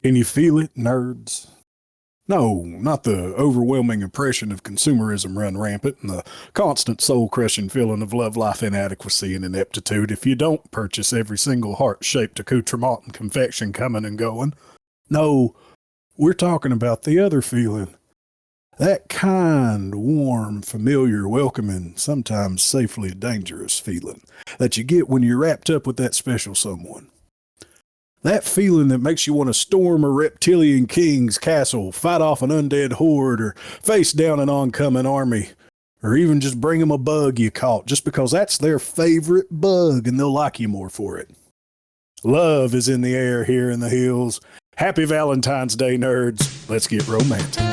Can you feel it, nerds? No, not the overwhelming oppression of consumerism run rampant and the constant soul-crushing feeling of love life inadequacy and ineptitude if you don't purchase every single heart-shaped accoutrement and confection coming and going. No, we're talking about the other feeling. That kind, warm, familiar, welcoming, sometimes safely dangerous feeling that you get when you're wrapped up with that special someone. That feeling that makes you want to storm a reptilian king's castle, fight off an undead horde, or face down an oncoming army, or even just bring them a bug you caught just because that's their favorite bug and they'll like you more for it. Love is in the air here in the hills. Happy Valentine's Day, nerds. Let's get romantic.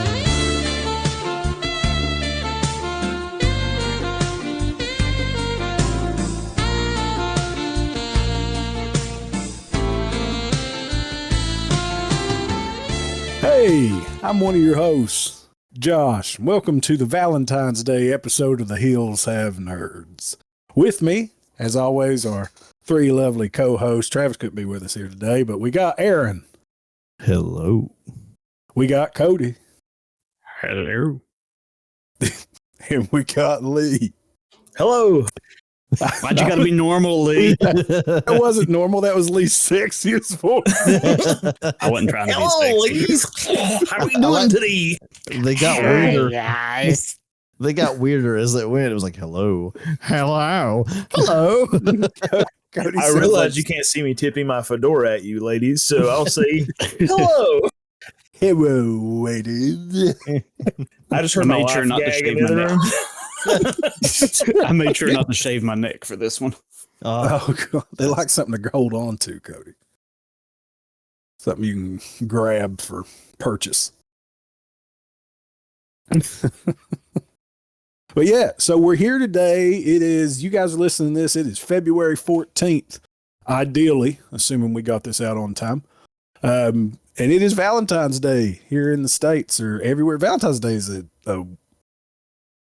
Hey, I'm one of your hosts, Josh. Welcome to the Valentine's Day episode of The Hills Have Nerds. With me, as always, are three lovely co-hosts. Travis couldn't be with us here today, but we got Aaron. Hello. We got Cody. Hello. And we got Lee. Hello. Why'd you gotta be normal, Lee? That wasn't normal. That was Lee's sexiest voice. I wasn't trying to be sexy. How are we doing today? They got weirder. Guys. They got weirder as it went. It was like, hello. Hello. Hello. I realize you can't see me tipping my fedora at you, ladies, so I'll say hello. Hello, ladies. I just heard my wife sure not to gag shave in the my other room. I made sure not to shave my neck for this one. Oh, God. They like something to hold on to, Cody. Something you can grab for purchase. But yeah, so we're here today. It is, you guys are listening to this, it is February 14th, ideally, assuming we got this out on time. And it is Valentine's Day here in the States or everywhere. Valentine's Day is a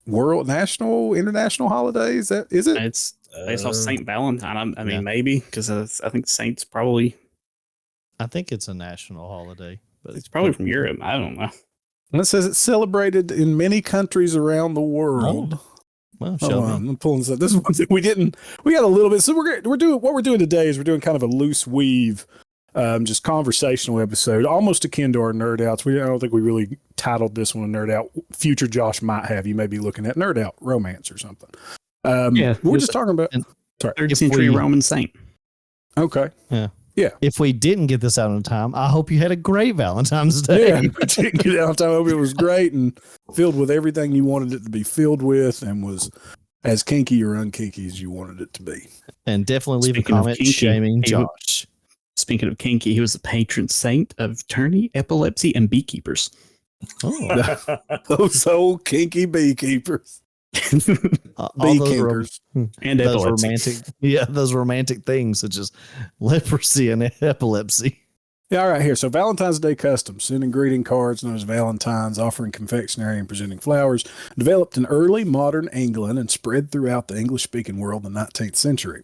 world, national, international holiday. Is it? It's based off Saint Valentine. I mean, maybe, because I think Saint's probably. I think it's a national holiday, but it's probably from Europe. I don't know. And it says it's celebrated in many countries around the world. Well, I'm pulling this up. This is one thing we got a little bit. So we're doing what we're doing today is we're doing kind of a loose weave, just conversational episode, almost akin to our nerd outs. I don't think we really titled this one a nerd out. Future Josh might have. You may be looking at nerd out romance or something. We're just talking about 3rd century Roman saint. Okay. Yeah. If we didn't get this out on time, I hope you had a great Valentine's Day. Yeah, we didn't get it out on time. I hope it was great and filled with everything you wanted it to be filled with and was as kinky or unkinky as you wanted it to be. And definitely leave Speaking a comment shaming Josh. Speaking of kinky, he was the patron saint of tourney, epilepsy, and beekeepers. Oh, Those old kinky beekeepers. Beekeepers. And those epilepsy. those romantic things such as leprosy and epilepsy. Yeah, all right, here. So Valentine's Day customs, sending greeting cards known as Valentines, offering confectionery and presenting flowers, developed in early modern England and spread throughout the English-speaking world in the 19th century.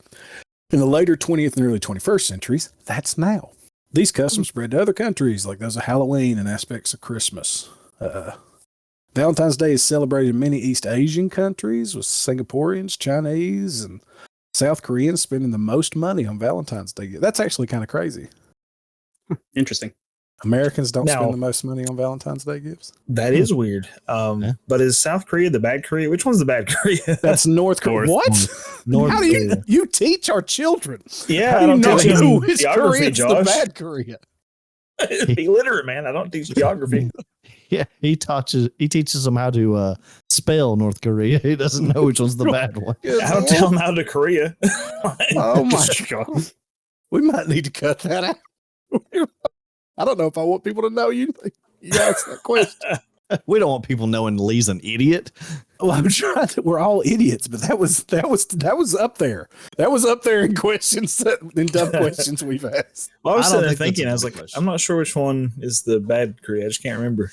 In the later 20th and early 21st centuries, that's now. These customs spread to other countries, like those of Halloween and aspects of Christmas. Valentine's Day is celebrated in many East Asian countries, with Singaporeans, Chinese, and South Koreans spending the most money on Valentine's Day. That's actually kind of crazy. Interesting. Americans don't spend the most money on Valentine's Day gifts. That is weird. But is South Korea the bad Korea? Which one's the bad Korea? That's North Korea. What? North How do you teach our children? Yeah, How I do you don't know teach them which geography, Korea's the Josh. bad Korea? Be literate, man. I don't teach geography. Yeah, he teaches them how to spell North Korea. He doesn't know which one's the bad one. I don't tell them how to Korea. Oh my God. We might need to cut that out. I don't know if I want people to know you asked that question. We don't want people knowing Lee's an idiot. Well, I'm trying to, we're all idiots, but that was up there. That was up there in questions in dumb questions we've asked. Well, I was I don't sitting there think that's thinking, a I was good like, question. I'm not sure which one is the bad Korea. I just can't remember.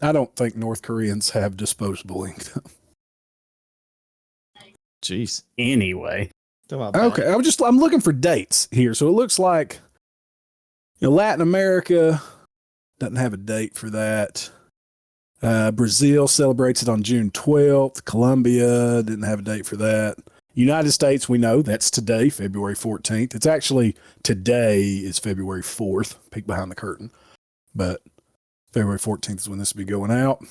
I don't think North Koreans have disposable income. Jeez. Anyway. Okay, I'm looking for dates here. So it looks like Latin America doesn't have a date for that. Brazil celebrates it on June 12th. Colombia didn't have a date for that. United States, we know that's today, February 14th. It's actually today is February 4th, peek behind the curtain. But February 14th is when this will be going out.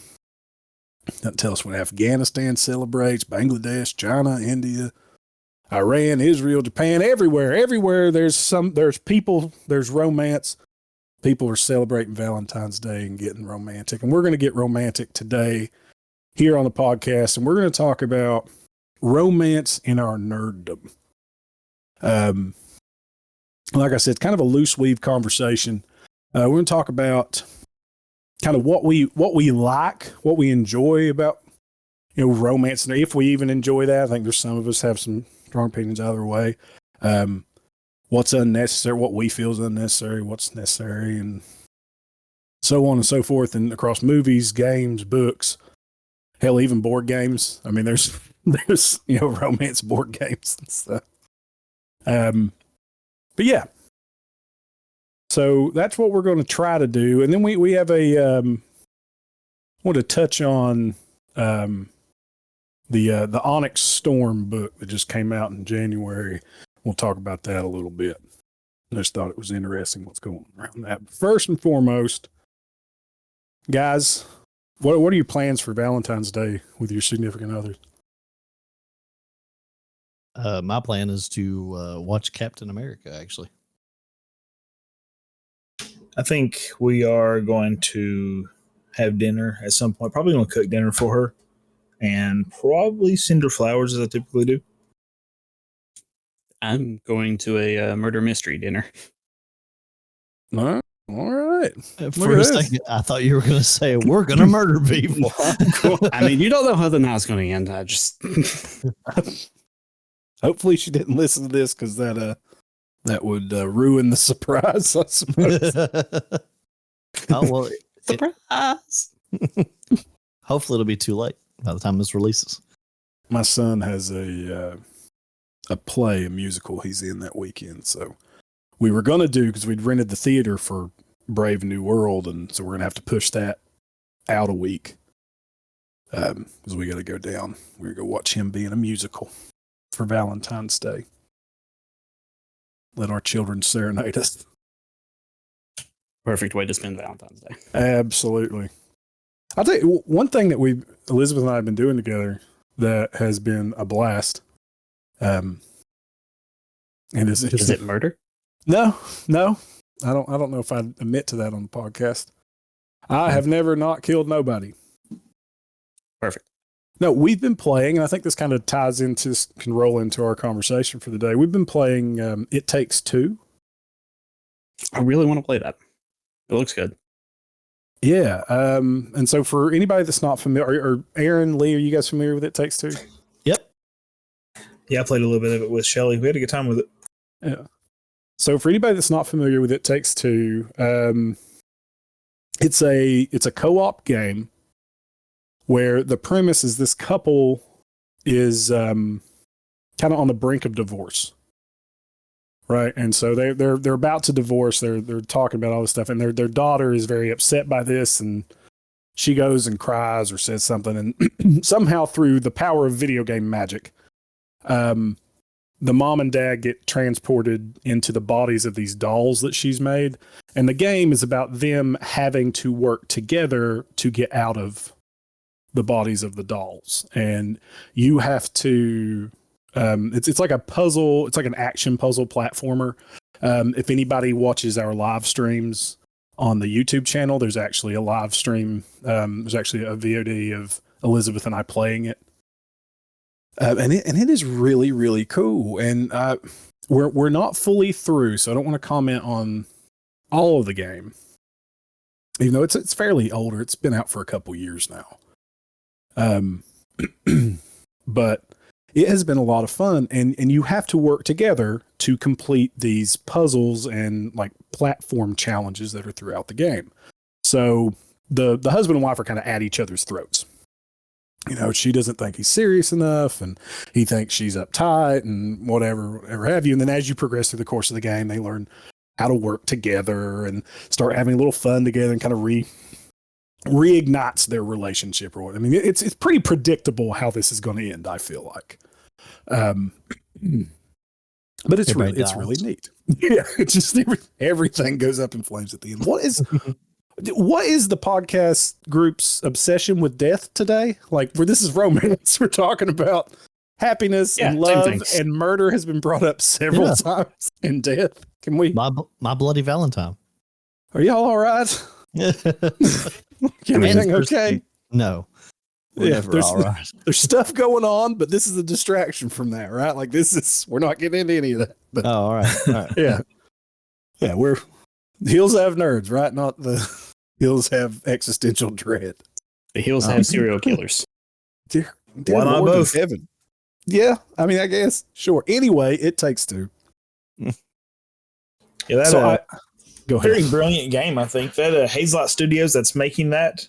Doesn't tell us when Afghanistan celebrates, Bangladesh, China, India, Iran, Israel, Japan, everywhere there's people, there's romance. People are celebrating Valentine's Day and getting romantic. And we're going to get romantic today here on the podcast. And we're going to talk about romance in our nerddom. Like I said, it's kind of a loose weave conversation. We're going to talk about kind of what we like, what we enjoy about, romance. And if we even enjoy that, I think there's some of us have some strong opinions either way. What's unnecessary, what we feel is unnecessary, what's necessary, and so on and so forth. And across movies, games, books, hell, even board games. I mean, there's romance board games and stuff. But yeah. So that's what we're going to try to do. And then we have I want to touch on the Onyx Storm book that just came out in January. We'll talk about that a little bit. I just thought it was interesting what's going on around that. But first and foremost, guys, what are your plans for Valentine's Day with your significant others? My plan is to watch Captain America, actually. I think we are going to have dinner at some point. Probably going to cook dinner for her and probably send her flowers as I typically do. I'm going to a murder mystery dinner. All right. For a second, I thought you were going to say, we're going to murder people. I mean, you don't know how the night's going to end. I just... Hopefully she didn't listen to this because that would ruin the surprise, I suppose. Oh, well, Surprise! Hopefully it'll be too late by the time this releases. My son has a musical he's in that weekend. So we were going to do, because we'd rented the theater for Brave New World. And so we're going to have to push that out a week. Because we got to go down. We're going to go watch him be in a musical for Valentine's Day. Let our children serenade us. Perfect way to spend Valentine's Day. Absolutely. I'll tell you, one thing that Elizabeth and I have been doing together that has been a blast. And is it murder? No. I don't know if I'd admit to that on the podcast. I have never not killed nobody. Perfect. No, we've been playing, and I think this kind of can roll into our conversation for the day. We've been playing It Takes Two. I really want to play that. It looks good. Yeah. And so for anybody that's not familiar, or Aaron, Lee, are you guys familiar with It Takes Two? Yep. Yeah, I played a little bit of it with Shelly. We had a good time with it. Yeah. So for anybody that's not familiar with It Takes Two, it's a co-op game where the premise is this couple is kind of on the brink of divorce, right? And so they're about to divorce. They're talking about all this stuff, and their daughter is very upset by this, and she goes and cries or says something, and somehow through the power of video game magic, the mom and dad get transported into the bodies of these dolls that she's made, and the game is about them having to work together to get out of the bodies of the dolls. And you have to it's like a puzzle, it's like an action puzzle platformer. If anybody watches our live streams on the YouTube channel, there's actually a live stream, there's actually a VOD of Elizabeth and I playing it, and it is really, really cool. And we're not fully through, so I don't want to comment on all of the game, even though it's fairly older. It's been out for a couple years now. But it has been a lot of fun, and you have to work together to complete these puzzles and like platform challenges that are throughout the game. So the husband and wife are kind of at each other's throats. She doesn't think he's serious enough, and he thinks she's uptight and whatever have you. And then as you progress through the course of the game, they learn how to work together and start having a little fun together and kind of reignites their relationship or what. I mean, it's pretty predictable how this is going to end, I feel like. But it's really neat. Yeah, it's just everything goes up in flames at the end. What is the podcast group's obsession with death today? Like, where this is romance, we're talking about happiness and love, and murder has been brought up several times, and death. Can we? My bloody Valentine. Are y'all all right? Everything okay? No. There's, all right. There's stuff going on, but this is a distraction from that, right? Like we're not getting into any of that. But, all right. Yeah. We're the hills have nerds, right? Not the hills have existential dread. The hills have serial killers. Dear why not both? Heaven. Yeah, I mean, I guess sure. Anyway, It Takes Two. Yeah, that's go ahead. Very brilliant game. I think that Hazelight Studios that's making that.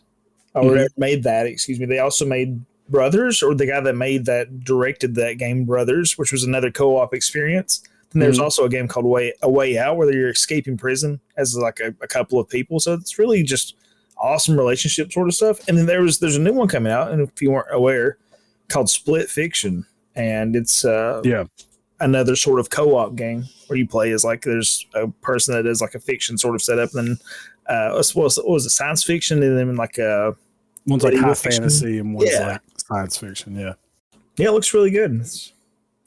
Or made that, excuse me. They also made Brothers, or the guy that directed that game, Brothers, which was another co-op experience. And there's also a game called A Way Out, where you're escaping prison as like a couple of people. So it's really just awesome relationship sort of stuff. And then there's a new one coming out, and if you weren't aware, called Split Fiction, and it's another sort of co-op game where you play as like there's a person that is like a fiction sort of setup, and then what was it, science fiction, and then like one's like high fantasy and one's like science fiction. Yeah, it looks really good.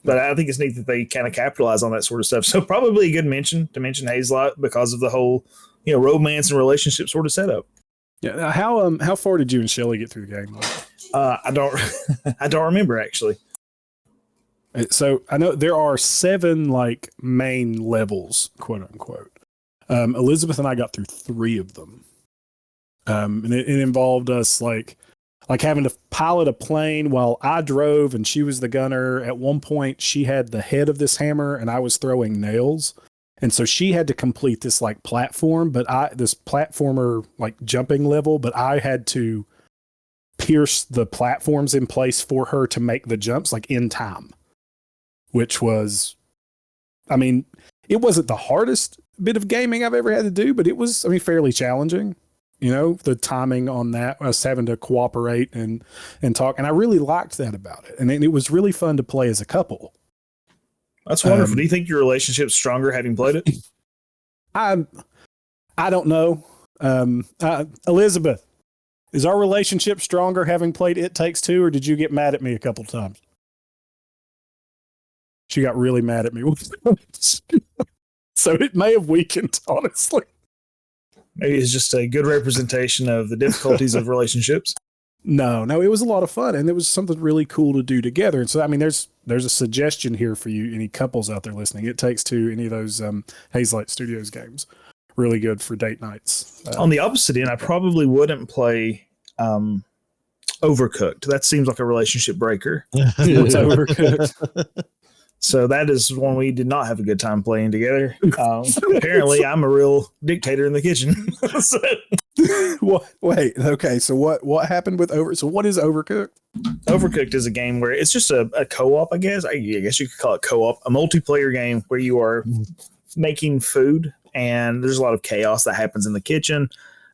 But I think it's neat that they kind of capitalize on that sort of stuff. So probably a good mention to mention Hazelight because of the whole romance and relationship sort of setup. Yeah. How far did you and Shelly get through the game? I don't remember actually. So I know there are 7 like main levels, quote unquote. Elizabeth and I got through 3 of them. And it involved us like having to pilot a plane while I drove and she was the gunner. At one point, she had the head of this hammer and I was throwing nails. And so she had to complete this like platform, this platformer like jumping level, but I had to pierce the platforms in place for her to make the jumps like in time, which was, I mean, it wasn't the hardest bit of gaming I've ever had to do, but it was, I mean, fairly challenging. The timing on that, us having to cooperate and talk. And I really liked that about it. And it was really fun to play as a couple. That's wonderful. Do you think your relationship's stronger having played it? I don't know. Elizabeth, is our relationship stronger having played It Takes Two, or did you get mad at me a couple times? She got really mad at me. So it may have weakened, honestly. Maybe it's just a good representation of the difficulties of relationships. No, it was a lot of fun, and it was something really cool to do together. And so, I mean, there's a suggestion here for you, any couples out there listening. It Takes Two, any of those Hazelight Studios games. Really good for date nights. On the opposite end, I probably wouldn't play Overcooked. That seems like a relationship breaker. What's Overcooked? So that is one we did not have a good time playing together. Apparently, I'm a real dictator in the kitchen. Wait, okay. So what happened with So what is Overcooked? Overcooked is a game where it's just a co-op, I guess. I guess you could call it co-op, a multiplayer game where you are making food, and there's a lot of chaos that happens in the kitchen.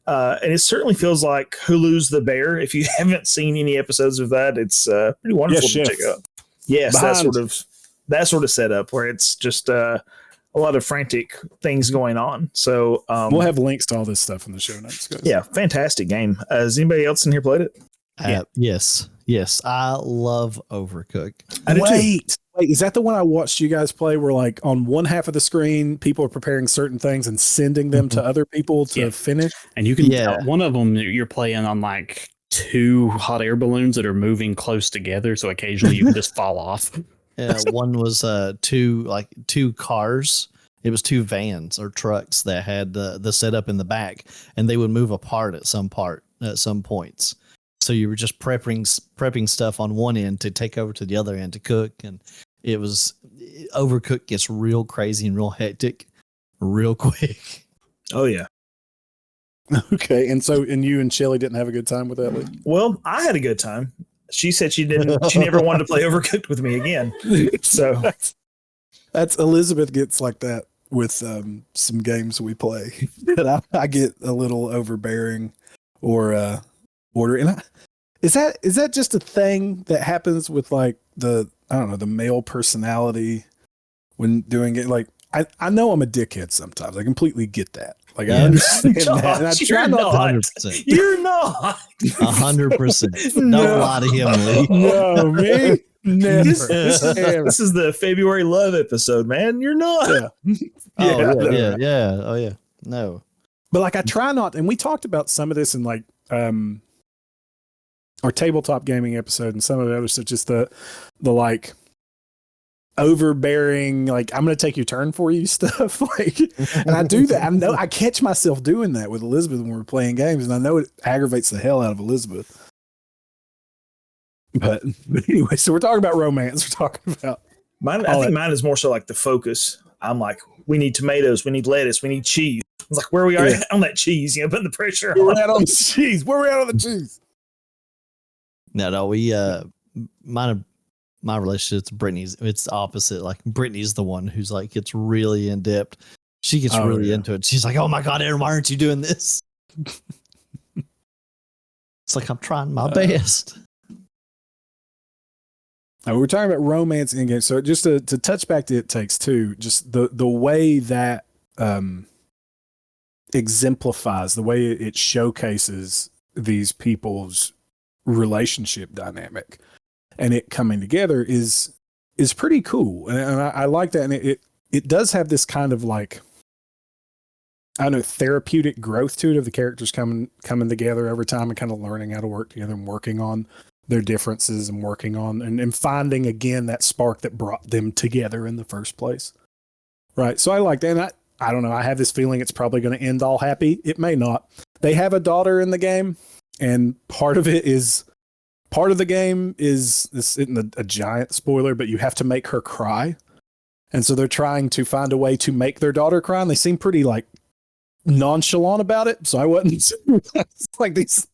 And it certainly feels like Hulu's The Bear. If you haven't seen any episodes of that, it's pretty wonderful to check out. Yes, that sort of setup where it's just a lot of frantic things going on. So we'll have links to all this stuff in the show notes, guys. Yeah, fantastic game. Has anybody else in here played it? Yes. I love Overcooked. Wait, is that the one I watched you guys play where like on one half of the screen, people are preparing certain things and sending them to other people to finish? And you can, one of them you're playing on like 2 hot air balloons that are moving close together. So occasionally you can just fall off. One was 2 cars. It was 2 vans or trucks that had the setup in the back, and they would move apart at some points. So you were just prepping stuff on one end to take over to the other end to cook, and Overcooked gets real crazy and real hectic real quick. Oh yeah. Okay, and you and Shelly didn't have a good time with that, Lee? Well, I had a good time. She said she didn't. She never wanted to play Overcooked with me again. So that's Elizabeth gets like that with some games we play that I get a little overbearing or order. And is that just a thing that happens with like the male personality when doing it? Like I know I'm a dickhead sometimes. I completely get that. Like I understand that. And I try not 100%. You're not. 100%. Don't No. lie to him, Lee. No, me. Never. This is the February love episode, man. You're not. Yeah. Yeah. Oh yeah. No. But like I try not, and we talked about some of this in like our tabletop gaming episode and some of the other stuff, just the like overbearing, like I'm gonna take your turn for you stuff. Like, and I do that. I know I catch myself doing that with Elizabeth when we're playing games, and I know it aggravates the hell out of Elizabeth. But anyway, so we're talking about romance. We're talking about mine. I think mine is more so like the focus. I'm like, we need tomatoes, we need lettuce, we need cheese. It's like where we are on that cheese, putting the pressure where on. we're at on the cheese. Where we're at on the cheese. No, we my relationship's Brittany's. It's opposite. Like Brittany's the one who's like gets really in depth. She gets really into it. She's like, "Oh my god, Aaron, why aren't you doing this?" It's like I'm trying my best. We're talking about romance in games. So just to touch back to It Takes Two, just the way that exemplifies, the way it showcases these people's relationship dynamic and it coming together is pretty cool. And I like that. And it does have this kind of like, I don't know, therapeutic growth to it of the characters coming together over time and kind of learning how to work together and working on their differences and working on and finding again that spark that brought them together in the first place. Right. So I like that. And I don't know. I have this feeling it's probably going to end all happy. It may not. They have a daughter in the game, and part of the game is this isn't a giant spoiler, but you have to make her cry. And so they're trying to find a way to make their daughter cry. And they seem pretty like nonchalant about it. So I wasn't it's like these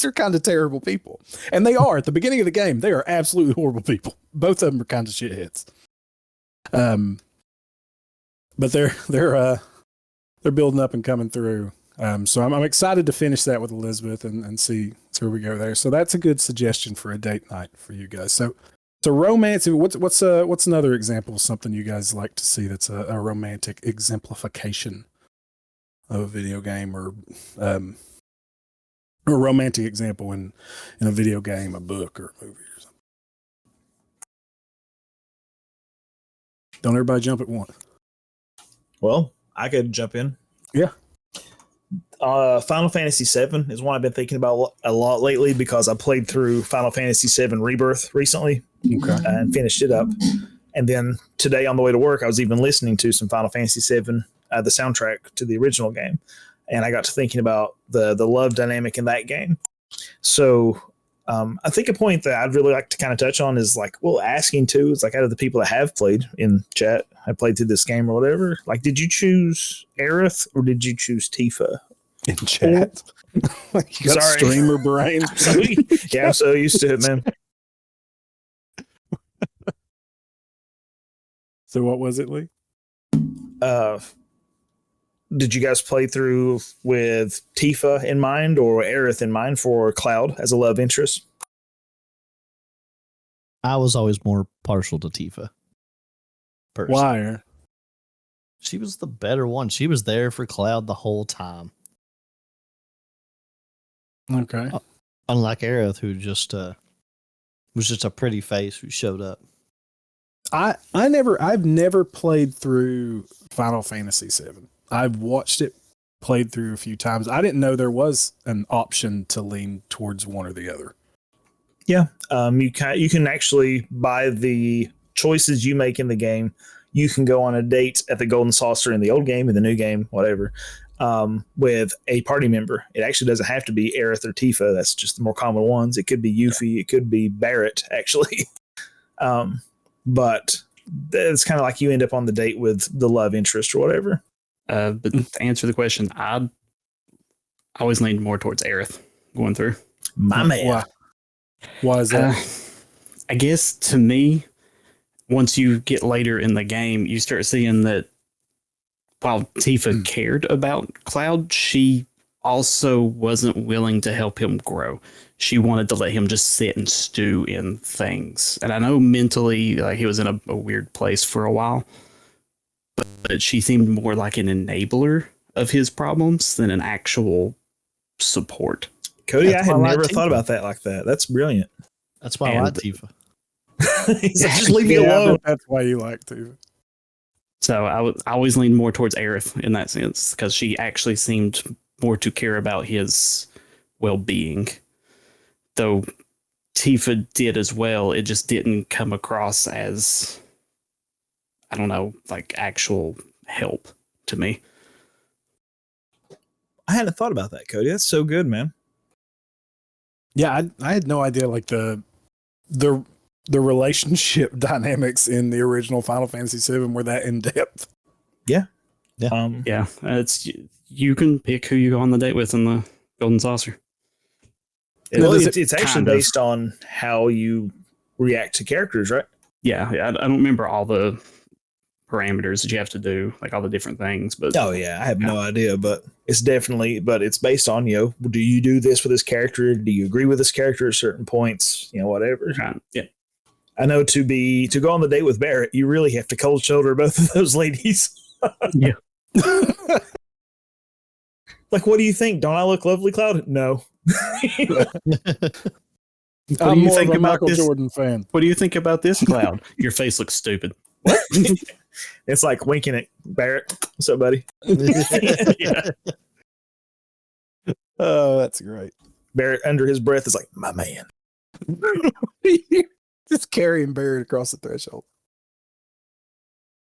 are kind of terrible people. And they are at the beginning of the game. They are absolutely horrible people. Both of them are kind of shitheads. But they're building up and coming through. So I'm excited to finish that with Elizabeth and see where we go there. So that's a good suggestion for a date night for you guys. So romance. What's another example of something you guys like to see that's a romantic exemplification of a video game or a romantic example in a video game, a book, or a movie or something? Don't everybody jump at once. Well, I could jump in. Yeah. Final Fantasy VII is one I've been thinking about a lot lately because I played through Final Fantasy VII Rebirth recently and finished it up. And then today on the way to work, I was even listening to some Final Fantasy VII, the soundtrack to the original game. And I got to thinking about the love dynamic in that game. So I think a point that I'd really like to kind of touch on is like, well, asking too, it's like out of the people that have played in chat, I played through this game or whatever, like, did you choose Aerith or did you choose Tifa? In chat? You got streamer brain. I'm so used to it, man. So what was it, Lee? Did you guys play through with Tifa in mind or Aerith in mind for Cloud as a love interest? I was always more partial to Tifa. Personally. Why? She was the better one. She was there for Cloud the whole time. Okay. Unlike Aerith, who just was just a pretty face who showed up. I've never played through Final Fantasy VII. I've watched it played through a few times. I didn't know there was an option to lean towards one or the other. Yeah, you can actually, by the choices you make in the game, you can go on a date at the Golden Saucer in the old game, in the new game, whatever, with a party member. It actually doesn't have to be Aerith or Tifa. That's just the more common ones. It could be Yuffie. It could be Barrett, actually. But it's kind of like you end up on the date with the love interest or whatever. But to answer the question, I always leaned more towards Aerith going through. My man. Why is that? I guess to me, once you get later in the game, you start seeing that while Tifa cared about Cloud, she also wasn't willing to help him grow. She wanted to let him just sit and stew in things. And I know mentally, like, he was in a weird place for a while, but she seemed more like an enabler of his problems than an actual support. Cody, That's I had why I like never thought Tifa. about that like that. That's brilliant. That's why I And- like Tifa. He's like, just leave me Yeah, alone. that's why you like to. So I always leaned more towards Aerith in that sense, because she actually seemed more to care about his well-being. Though Tifa did as well, it just didn't come across as, I don't know, like actual help to me. I hadn't thought about that, Cody. That's so good, man. Yeah, I had no idea like the relationship dynamics in the original Final Fantasy VII were that in depth. Yeah, it's you can pick who you go on the date with in the Golden Saucer. Well, does it's actually kind of- based on how you react to characters, right? Yeah, I don't remember all the parameters that you have to do, like all the different things. But Oh yeah, I have no idea, but it's based on, do you do this with this character? Do you agree with this character at certain points? Whatever. yeah, I know to go on the date with Barrett, you really have to cold shoulder both of those ladies. yeah. Like, what do you think? Don't I look lovely, Cloud? No. I'm do you more think of a about Michael this? Jordan fan. What do you think about this, Cloud? Your face looks stupid. It's like winking at Barrett. What's up, buddy? Yeah. Oh, that's great. Barrett under his breath is like, my man. Just carrying Barrett across the threshold.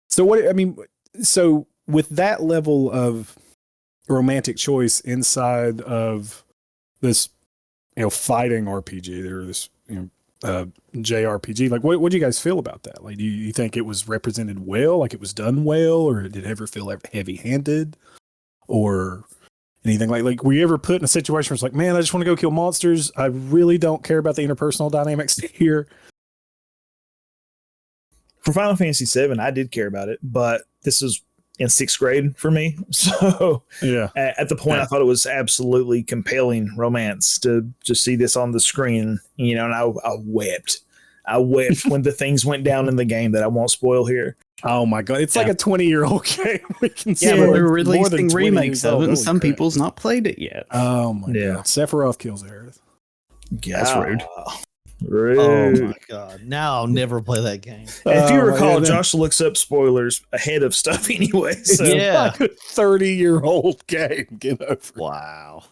So so with that level of romantic choice inside of this, fighting RPG or this, JRPG, like what do you guys feel about that? Like, do you think it was represented well, like it was done well, or did it ever feel heavy-handed, or anything like were you ever put in a situation where it's like, man, I just want to go kill monsters, I really don't care about the interpersonal dynamics here? For Final Fantasy VII, I did care about it, but this is in 6th grade for me. So Yeah. at the point, I thought it was absolutely compelling romance to just see this on the screen, and I wept. I wept when the things went down in the game that I won't spoil here. Oh my god, it's like a 20-year-old game. We can Yeah, say but it's they're more than releasing 20 remakes years of old. it, and Holy some crap. people's not played it yet. Oh my Yeah. god, Sephiroth kills Aerith. That's rude. Rude. Oh my god! Now I'll never play that game. If you Oh, recall, yeah, Josh looks up spoilers ahead of stuff anyway. So, Yeah. like a 30-year-old game. Get over it. Wow.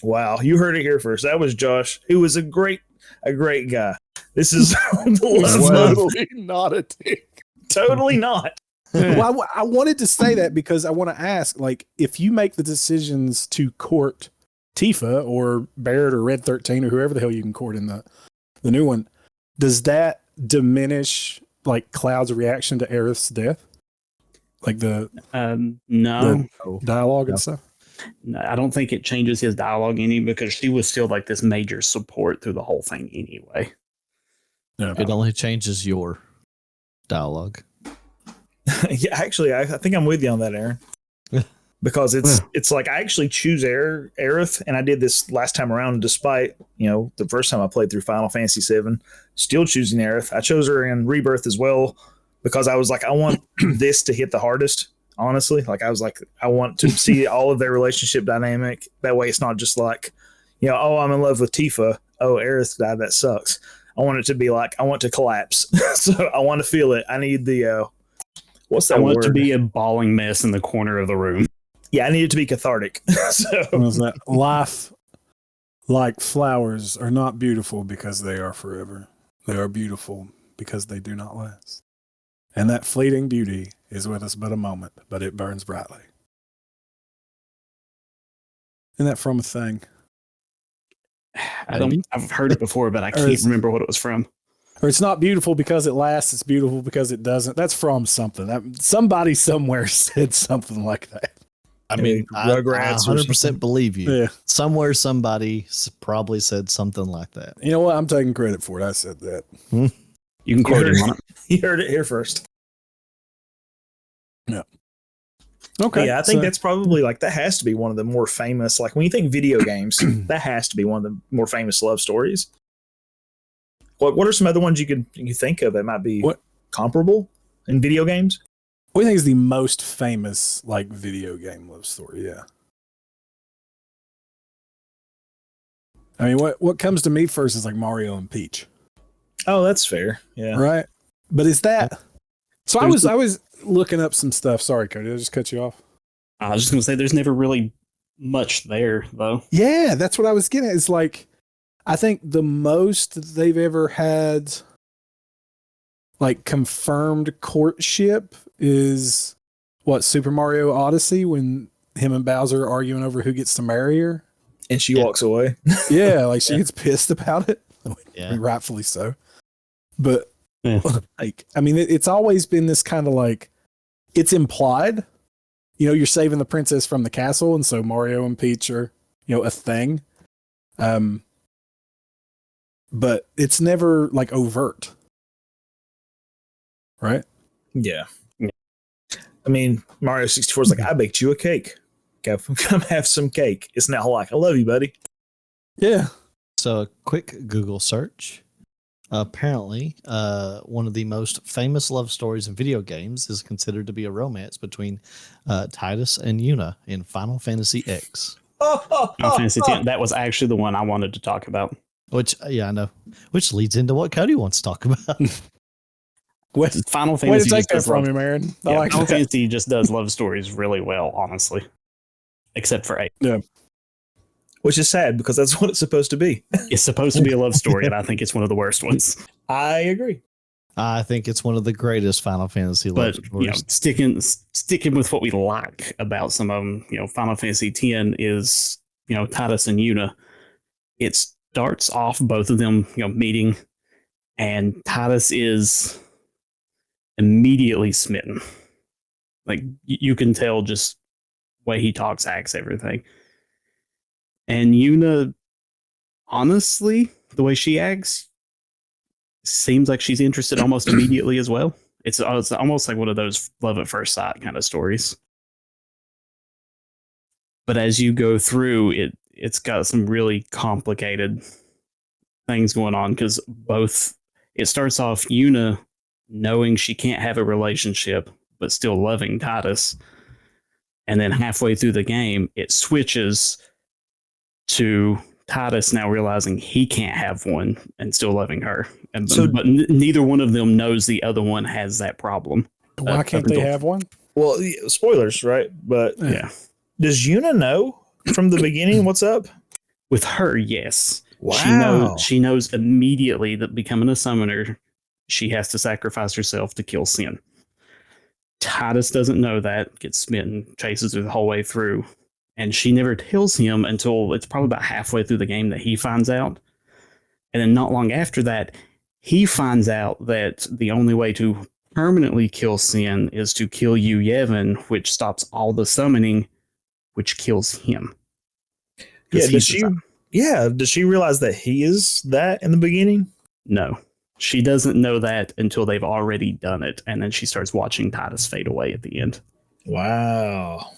wow, you heard it here first. That was Josh, who was a great guy. This is the love month. Totally not a dick. Totally not. Well, I wanted to say that because I want to ask, like, if you make the decisions to court Tifa or Barrett or Red 13 or whoever the hell you can court in the new one, does that diminish like Cloud's reaction to Aerith's death? Like the No, dialogue and stuff? no, I don't think it changes his dialogue any, because she was still like this major support through the whole thing anyway. No. It only changes your dialogue. Yeah, actually, I think I'm with you on that, Aaron. Because it's like I actually choose Aerith, and I did this last time around, despite the first time I played through Final Fantasy VII, still choosing Aerith. I chose her in Rebirth as well because I was like, I want this to hit the hardest. Honestly, like I was like, I want to see all of their relationship dynamic. That way, it's not just like, oh, I'm in love with Tifa. Oh, Aerith died. That sucks. I want it to be like, I want to collapse. So I want to feel it. I need the what's that I want word? it to be a bawling mess in the corner of the room. Yeah, I need it to be cathartic. So What was that? Life, like flowers, are not beautiful because they are forever. They are beautiful because they do not last. And that fleeting beauty is with us but a moment, but it burns brightly. Isn't that from a thing? I've heard it before, but I Or can't is- remember what it was from. Or it's not beautiful because it lasts, it's beautiful because it doesn't. That's from something. Somebody somewhere said something like that. I mean, I Rugrats or 100% believe you. Yeah. Somewhere somebody probably said something like that. You know what? I'm taking credit for it. I said that. You can quote him on it. you heard it here first. Okay. Yeah, I think that's probably like that has to be one of the more famous. Like when you think video games, that has to be one of the more famous love stories. What are some other ones you think of that might be comparable in video games? What do you think is the most famous like video game love story? Yeah. I mean, what comes to me first is like Mario and Peach. Oh, that's fair. Yeah. Right. But is that so? I was looking up some stuff. Sorry, Cody, did I just cut you off? I was just gonna say there's never really much there though. Yeah, that's what I was getting at. It's like I think the most they've ever had like confirmed courtship is what, Super Mario Odyssey, when him and Bowser are arguing over who gets to marry her. And she walks away. Yeah, like she gets pissed about it. Yeah. Rightfully so. But Yeah. like, I mean, it's always been this kind of like, it's implied, you know, you're saving the princess from the castle. And so Mario and Peach are, you know, a thing. But it's never like overt. Right? Yeah. I mean, Mario 64 is like, I baked you a cake. Come have some cake. It's now like, I love you, buddy. Yeah. So a quick Google search. Apparently, one of the most famous love stories in video games is considered to be a romance between Titus and Yuna in Final Fantasy X. Final Fantasy X. That was actually the one I wanted to talk about. Which, yeah, I know. Which leads into what Cody wants to talk about. Final Way to Fantasy take just that does from love, me, Marin. I yeah, like Final that. Fantasy just does love stories really well, honestly. Except for 8. Yeah. Which is sad because that's what it's supposed to be. It's supposed to be a love story, and I think it's one of the worst ones. I agree. I think it's one of the greatest Final Fantasy love But stories. sticking with what we like about some of them, Final Fantasy X is Titus and Yuna. It starts off both of them meeting, and Titus is immediately smitten. Like you can tell just way he talks, acts, everything. And Yuna, honestly, the way she acts seems like she's interested almost immediately as well. It's almost like one of those love at first sight kind of stories. But as you go through, it's got some really complicated things going on because it starts off Yuna knowing she can't have a relationship, but still loving Titus. And then halfway through the game, it switches to Titus now realizing he can't have one and still loving her. But neither one of them knows the other one has that problem. Why can't they have one? Well, spoilers, right? But Yeah. Does Yuna know from the beginning what's up? With her, yes. Wow. She knows immediately that becoming a summoner, she has to sacrifice herself to kill Sin. Titus doesn't know that, gets smitten, chases her the whole way through. And she never tells him until it's probably about halfway through the game that he finds out. And then not long after that, he finds out that the only way to permanently kill Sin is to kill Yu Yevon, which stops all the summoning, which kills him. Yeah, does she realize that he is that in the beginning? No. She doesn't know that until they've already done it. And then she starts watching Titus fade away at the end. Wow.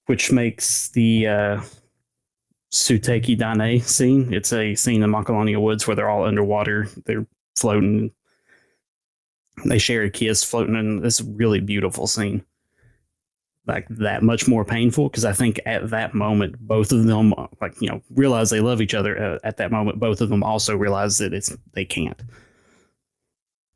Which makes the Suteki Dane scene. It's a scene in Macalonia Woods where they're all underwater. They're floating. They share a kiss floating in this really beautiful scene. Like that much more painful because I think at that moment, both of them realize they love each other. At that moment, both of them also realize that they can't.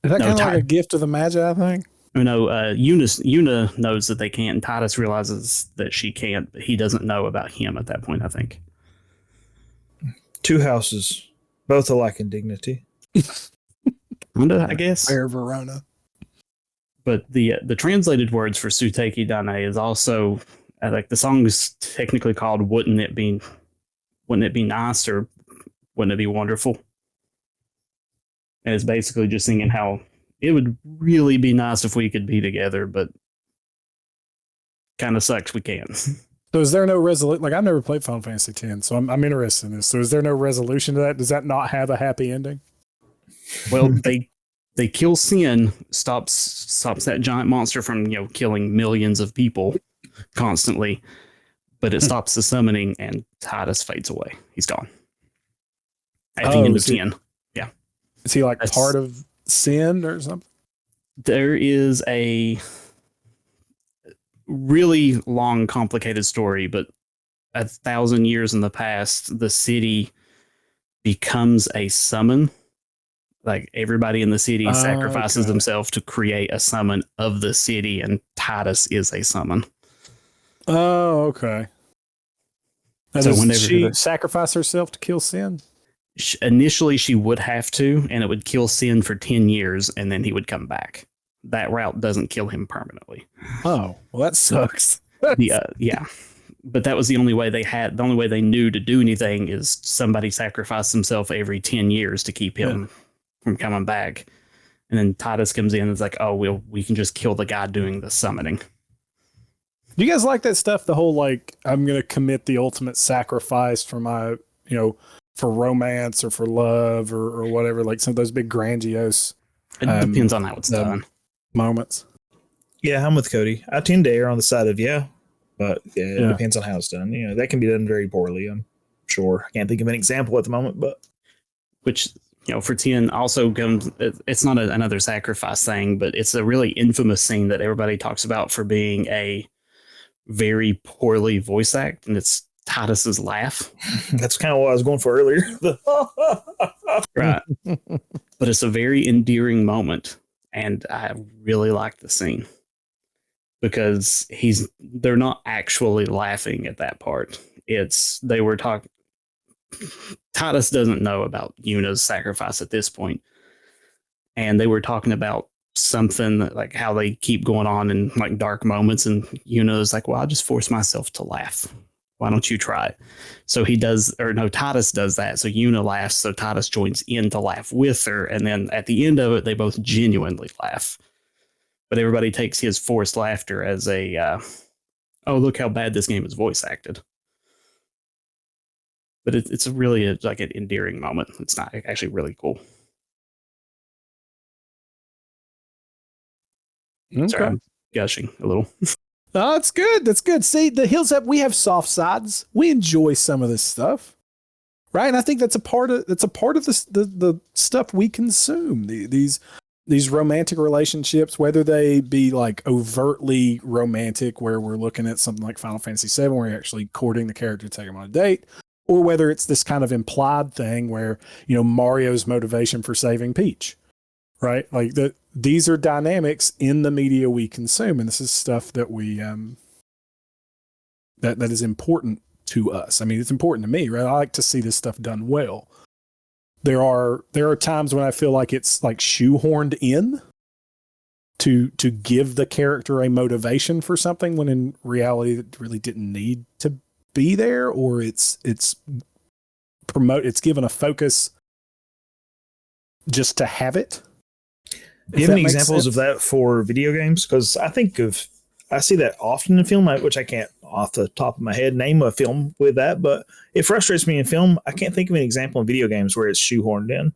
Is that kind of like a gift of the Magi thing? Yuna knows that they can't, and Titus realizes that she can't, but he doesn't know about him at that point, I think. Two houses, both alike in dignity. I guess. Fair Verona. But the translated words for Suteki Dane is also, like the song is technically called Wouldn't It Be Nice or Wouldn't It Be Wonderful? And it's basically just singing how it would really be nice if we could be together, but kind of sucks we can't. So is there no resolution? Like I've never played Final Fantasy X, so I'm interested in this. So is there no resolution to that? Does that not have a happy ending? Well, they they kill Sin, stops that giant monster from killing millions of people constantly, but it stops the summoning, and Titus fades away. He's gone at the end of 10. Yeah, is he like part of Sin or something? There is a really long, complicated story, but 1,000 years in the past, the city becomes a summon. Like everybody in the city sacrifices themselves to create a summon of the city, and Titus is a summon. Oh, okay. Now, so whenever she sacrifice herself to kill Sin? Initially, she would have to, and it would kill Sin for 10 years, and then he would come back. That route doesn't kill him permanently. Oh, well, that sucks. Yeah. But that was the only way they had. The only way they knew to do anything is somebody sacrificed himself every 10 years to keep him from coming back. And then Titus comes in and is like, oh, we can just kill the guy doing the summoning. Do you guys like that stuff? The whole, like, I'm going to commit the ultimate sacrifice for my, for romance or for love or whatever, like some of those big grandiose. It depends on how it's done. Moments. Yeah, I'm with Cody. I tend to err on the side of but it depends on how it's done. That can be done very poorly, I'm sure. I can't think of an example at the moment, but which for 10 also comes. It's not another sacrifice thing, but it's a really infamous scene that everybody talks about for being a very poorly voice act, and it's Titus's laugh. That's kind of what I was going for earlier. Right. But it's a very endearing moment, and I really like the scene because they're not actually laughing at that part. They were talking. Titus doesn't know about Yuna's sacrifice at this point, and they were talking about something like how they keep going on in like dark moments, and Yuna's like, well, I just force myself to laugh. Why don't you try it? So Titus does that. So Yuna laughs. So Titus joins in to laugh with her. And then at the end of it, they both genuinely laugh. But everybody takes his forced laughter as oh, look how bad this game is voice acted. But it's really like an endearing moment. It's not actually really cool. Okay. Sorry, I'm gushing a little. Oh, that's good. That's good. See, the Hills Up, we have soft sides. We enjoy some of this stuff, right? And I think that's a part of the stuff we consume. These romantic relationships, whether they be like overtly romantic, where we're looking at something like Final Fantasy VII, where you're actually courting the character to take them on a date, or whether it's this kind of implied thing where Mario's motivation for saving Peach, right? Like these are dynamics in the media we consume, and this is stuff that we that is important to us. I mean, it's important to me, right? I like to see this stuff done well. There are times when I feel like it's like shoehorned in to give the character a motivation for something, when in reality it really didn't need to be there, or it's given a focus just to have it. Do you have any examples of that for video games? Because I see that often in film, which I can't off the top of my head name a film with that, but it frustrates me in film. I can't think of an example in video games where it's shoehorned in.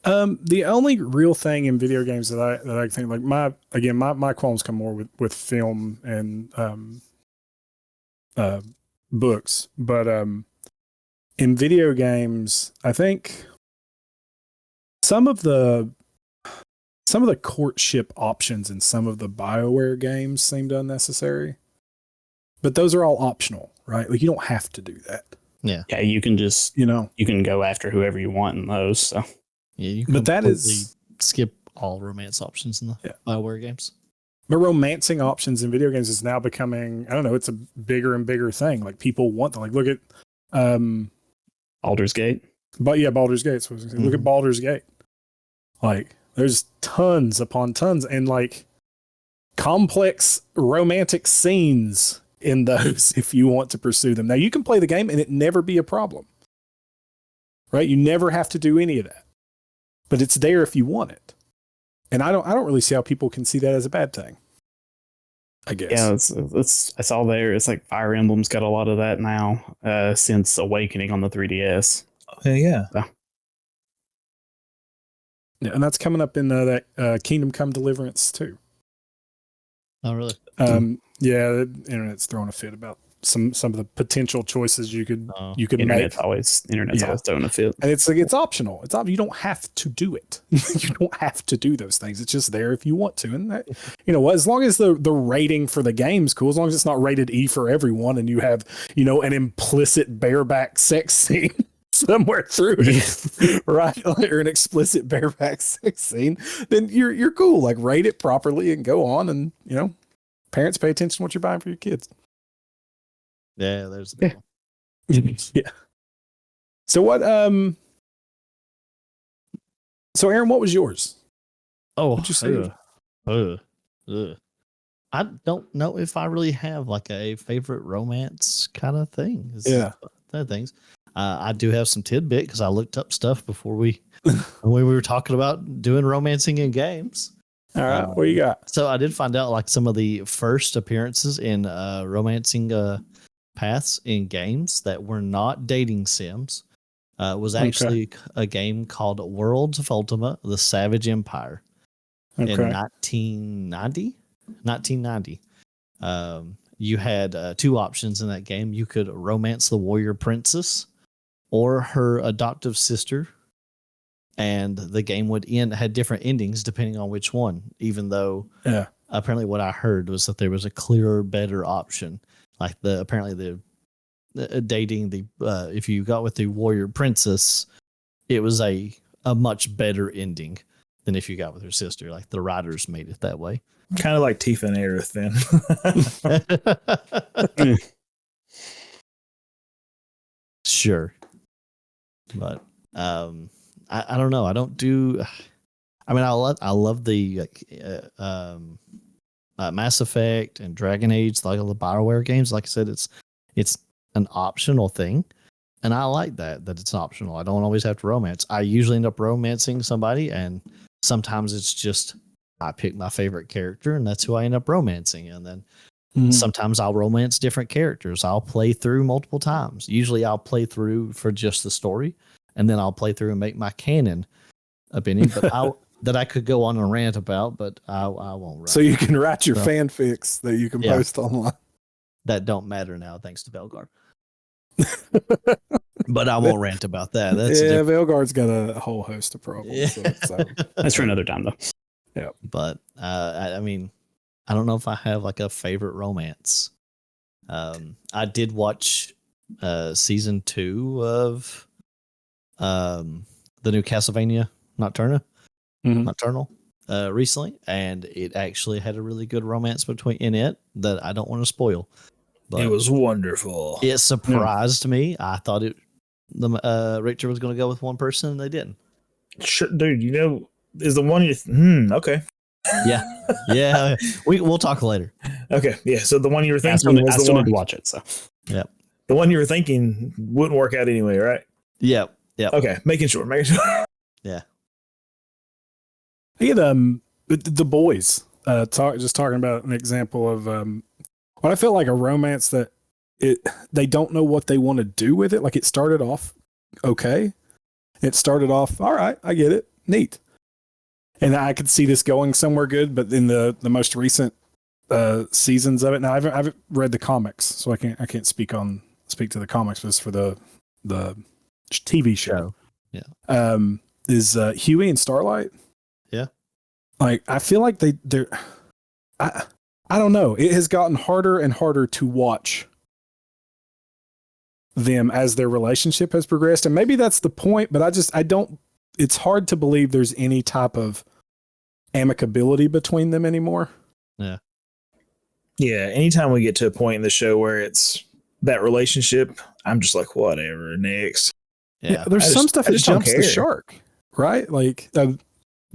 The only real thing in video games that I think, like my qualms come more with film and books, but in video games, I think some of the courtship options in some of the BioWare games seemed unnecessary, but those are all optional, right? Like you don't have to do that. Yeah. Yeah, you can just you can go after whoever you want in those. So yeah, you can but that is skip all romance options in the BioWare games. But romancing options in video games is now becoming, I don't know, it's a bigger and bigger thing. Like people want to, like, look at Baldur's Gate. But yeah, Baldur's Gate. So look at Baldur's Gate. Like there's tons upon tons and like complex romantic scenes in those if you want to pursue them. Now you can play the game and it never be a problem. Right? You never have to do any of that. But it's there if you want it. And I don't really see how people can see that as a bad thing. I guess. Yeah, it's all there. It's like Fire Emblem's got a lot of that now, since Awakening on the 3DS. Yeah. So. Yeah, and that's coming up in that Kingdom Come Deliverance too. Oh, really? Yeah, the internet's throwing a fit about some of the potential choices you could make. Internet's always throwing a fit. And it's like it's optional. It's you don't have to do it. You don't have to do those things. It's just there if you want to. And that, as long as the rating for the game's cool, as long as it's not rated E for everyone, and you have an implicit bareback sex scene somewhere through it, right? Or an explicit bareback sex scene, then you're cool. Like rate it properly and go on, and parents pay attention to what you're buying for your kids. Yeah, there's a big one. Yeah. So what? So Aaron, what was yours? Oh, What'd you say? I don't know if I really have like a favorite romance kind of thing. Things. I do have some tidbit because I looked up stuff before when we were talking about doing romancing in games. All right, what you got? So I did find out like some of the first appearances in romancing paths in games that were not dating sims was actually a game called Worlds of Ultima: The Savage Empire in 1990. You had two options in that game. You could romance the warrior princess or her adoptive sister, and the game had different endings depending on which one, even though apparently what I heard was that there was a clearer, better option. Like apparently dating if you got with the warrior princess, it was a much better ending than if you got with her sister. Like the writers made it that way. Kind of like Tifa and Aerith then. Sure. But I don't know. I don't do. I mean, I love the Mass Effect and Dragon Age, like all the BioWare games. Like I said, it's an optional thing, and I like that it's optional. I don't always have to romance. I usually end up romancing somebody, and sometimes it's just I pick my favorite character, and that's who I end up romancing. And then sometimes I'll romance different characters. I'll play through multiple times. Usually, I'll play through for just the story, and then I'll play through and make my canon opinion. But that I could go on and rant about, but I won't. So you can write your fanfics that you can post online. That don't matter now, thanks to Belgar. But I won't rant about that. Velgar's got a whole host of problems. Yeah. So That's for another time, though. Yeah, but I mean, I don't know if I have like a favorite romance. I did watch season 2 of the new Castlevania Nocturnal recently, and it actually had a really good romance in it that I don't want to spoil. But it was wonderful. It surprised me. I thought Richter was going to go with one person, and they didn't. Sure, dude. Is the one okay? Yeah. We'll talk later. Okay, yeah. So the one you were thinking I still need to watch it. So yeah, the one you were thinking wouldn't work out anyway, right? Yeah. Okay, making sure. Yeah. I get the boys talking about an example of what I felt like a romance that they don't know what they want to do with it. Like it started off okay. It started off all right. I get it, neat, and I could see this going somewhere good. But in the most recent seasons of it, now I haven't read the comics, so I can't speak to the comics. But it's for the TV show. Yeah. Is Hughie and Starlight? Yeah. Like I feel like they're I don't know. It has gotten harder and harder to watch them as their relationship has progressed. And maybe that's the point, but I don't, it's hard to believe there's any type of amicability between them anymore. Yeah. Yeah. Anytime we get to a point in the show where it's that relationship, I'm just like, whatever, next. Yeah. There's some stuff that jumps the shark, right? Like,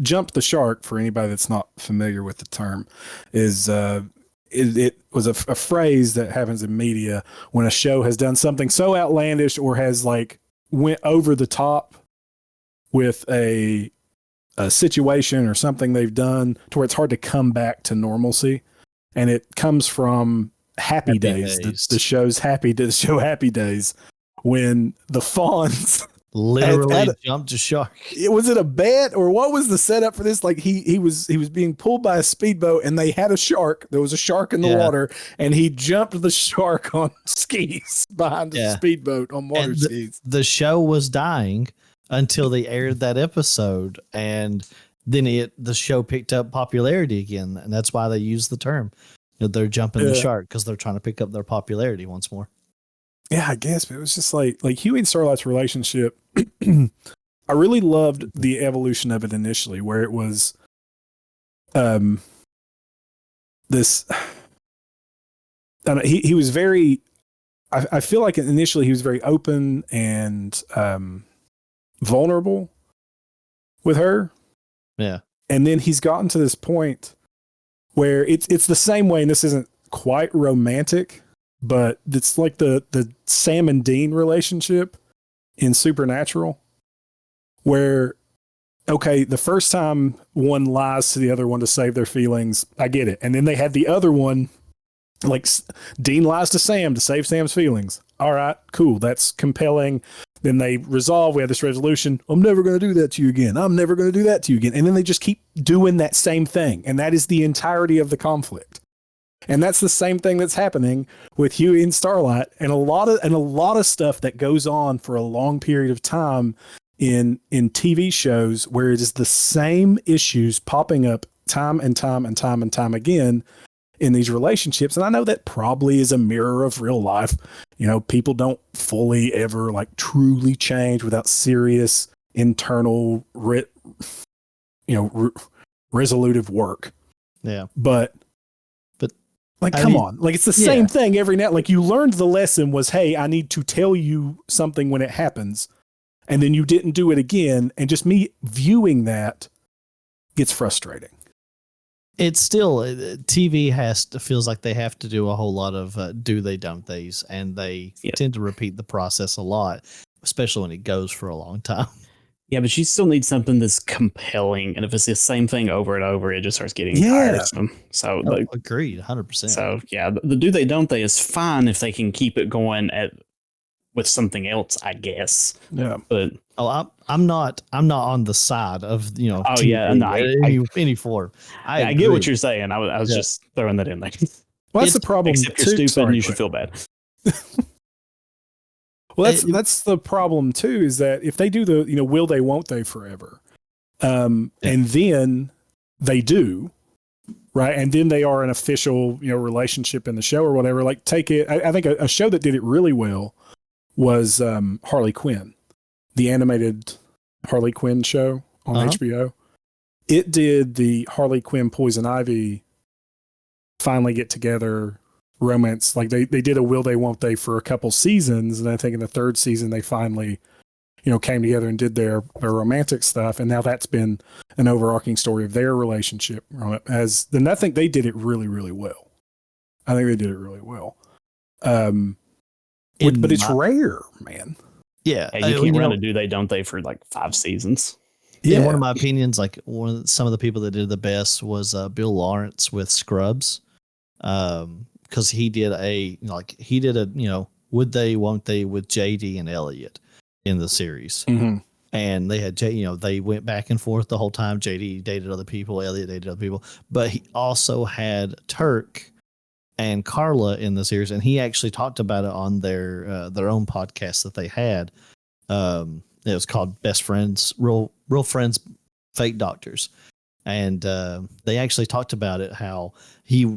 jump the shark, for anybody that's not familiar with the term, is it was a phrase that happens in media when a show has done something so outlandish or has like went over the top with a situation or something they've done to where it's hard to come back to normalcy. And it comes from Happy Days. The show Happy Days, when the fawns Literally jumped a shark. Was it a bet or what was the setup for this? Like he was being pulled by a speedboat and they had a shark. There was a shark in the water and he jumped the shark on skis behind the speedboat on water skis. The show was dying until they aired that episode, and then the show picked up popularity again, and that's why they use the term. They're jumping the shark because they're trying to pick up their popularity once more. Yeah, I guess, but it was just like Hughie and Starlight's relationship. I really loved the evolution of it initially, where it was this. He was very. I feel like initially he was very open and vulnerable with her. Yeah, and then he's gotten to this point where it's the same way, and this isn't quite romantic, but it's like the Sam and Dean relationship in Supernatural, where, okay, the first time one lies to the other one to save their feelings, I get it. And then they had the other one, like Dean lies to Sam to save Sam's feelings. All right, cool. That's compelling. Then they resolve. We have this resolution. I'm never going to do that to you again. I'm never going to do that to you again. And then they just keep doing that same thing. And that is the entirety of the conflict. And that's the same thing that's happening with Hughie and Starlight, and a lot of stuff that goes on for a long period of time in TV shows, where it is the same issues popping up time and time and time and time again in these relationships. And I know that probably is a mirror of real life. People don't fully ever like truly change without serious internal resolutive work. Yeah. But come on, like it's the same thing every now. Like you learned the lesson was, hey, I need to tell you something when it happens, and then you didn't do it again, and just me viewing that gets frustrating. It's still TV feels like they have to do a whole lot of do they don't theys, and they tend to repeat the process a lot, especially when it goes for a long time. Yeah, but you still need something that's compelling, and if it's the same thing over and over, it just starts getting tiresome. So, agreed, 100%. So, the do they don't they is fine if they can keep it going with something else, I guess. Yeah, but I'm not on the side of TV, any form. I get what you're saying. I was just throwing that in there. Well, that's the problem. Except you're stupid and you should feel bad. Well, that's the problem too, is that if they do the, will they, won't they forever, and then they do, right, and then they are an official, relationship in the show or whatever. Like take it, I think a show that did it really well was Harley Quinn, the animated Harley Quinn show on HBO. It did the Harley Quinn Poison Ivy finally get together romance. Like they did a will they won't they for a couple seasons, and I think in the third season they finally came together and did their romantic stuff, and now that's been an overarching story of their relationship. Then I think they did it really, really well. But it's rare, man. Yeah, you can't run a do they don't they for like 5 seasons. Yeah, one of my opinions, like some of the people that did the best was Bill Lawrence with Scrubs. Because he did a would they, won't they with JD and Elliot in the series. Mm-hmm. And they had they went back and forth the whole time. JD dated other people, Elliot dated other people, but he also had Turk and Carla in the series, and he actually talked about it on their own podcast that they had. It was called Best Friends, Real Friends, Fake Doctors. And they actually talked about it, how he,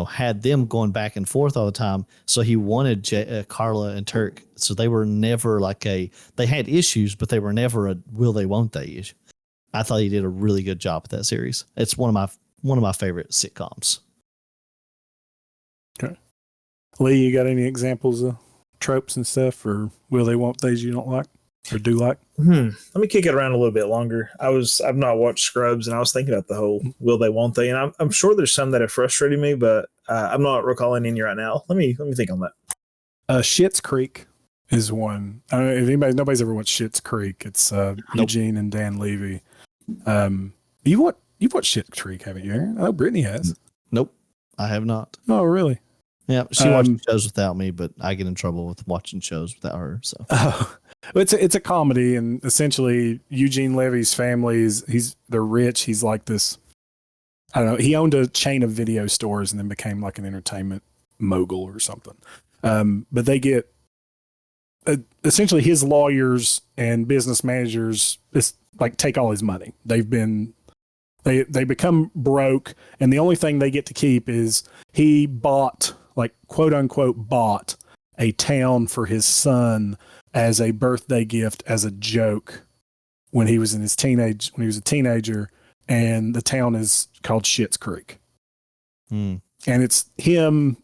had them going back and forth all the time. So he wanted Carla and Turk. So they were never they had issues, but they were never a will they, won't they issue. I thought he did a really good job with that series. It's one of my favorite sitcoms. Okay. Lee, you got any examples of tropes and stuff, or will they, won't theys you don't like or do like? Let me kick it around a little bit longer. I've not watched Scrubs, and I was thinking about the whole will they, won't they, and I'm sure there's some that have frustrated me, but I'm not recalling any right now. Let me think on that. Schitt's Creek is one. I don't know if nobody's ever watched Schitt's Creek. It's Eugene and Dan Levy. You've watched Schitt's Creek, haven't you, Aaron? I know Brittany has. Nope, I have not. Oh, really? Yeah, she watches shows without me, but I get in trouble with watching shows without her. So it's a comedy, and essentially Eugene Levy's family they're rich. He's like this. I don't know. He owned a chain of video stores and then became like an entertainment mogul or something. But they get essentially his lawyers and business managers take all his money. They become broke, and the only thing they get to keep is he bought, like, quote unquote, bought a town for his son as a birthday gift, as a joke, when he was a teenager, and the town is called Schitt's Creek. And it's him.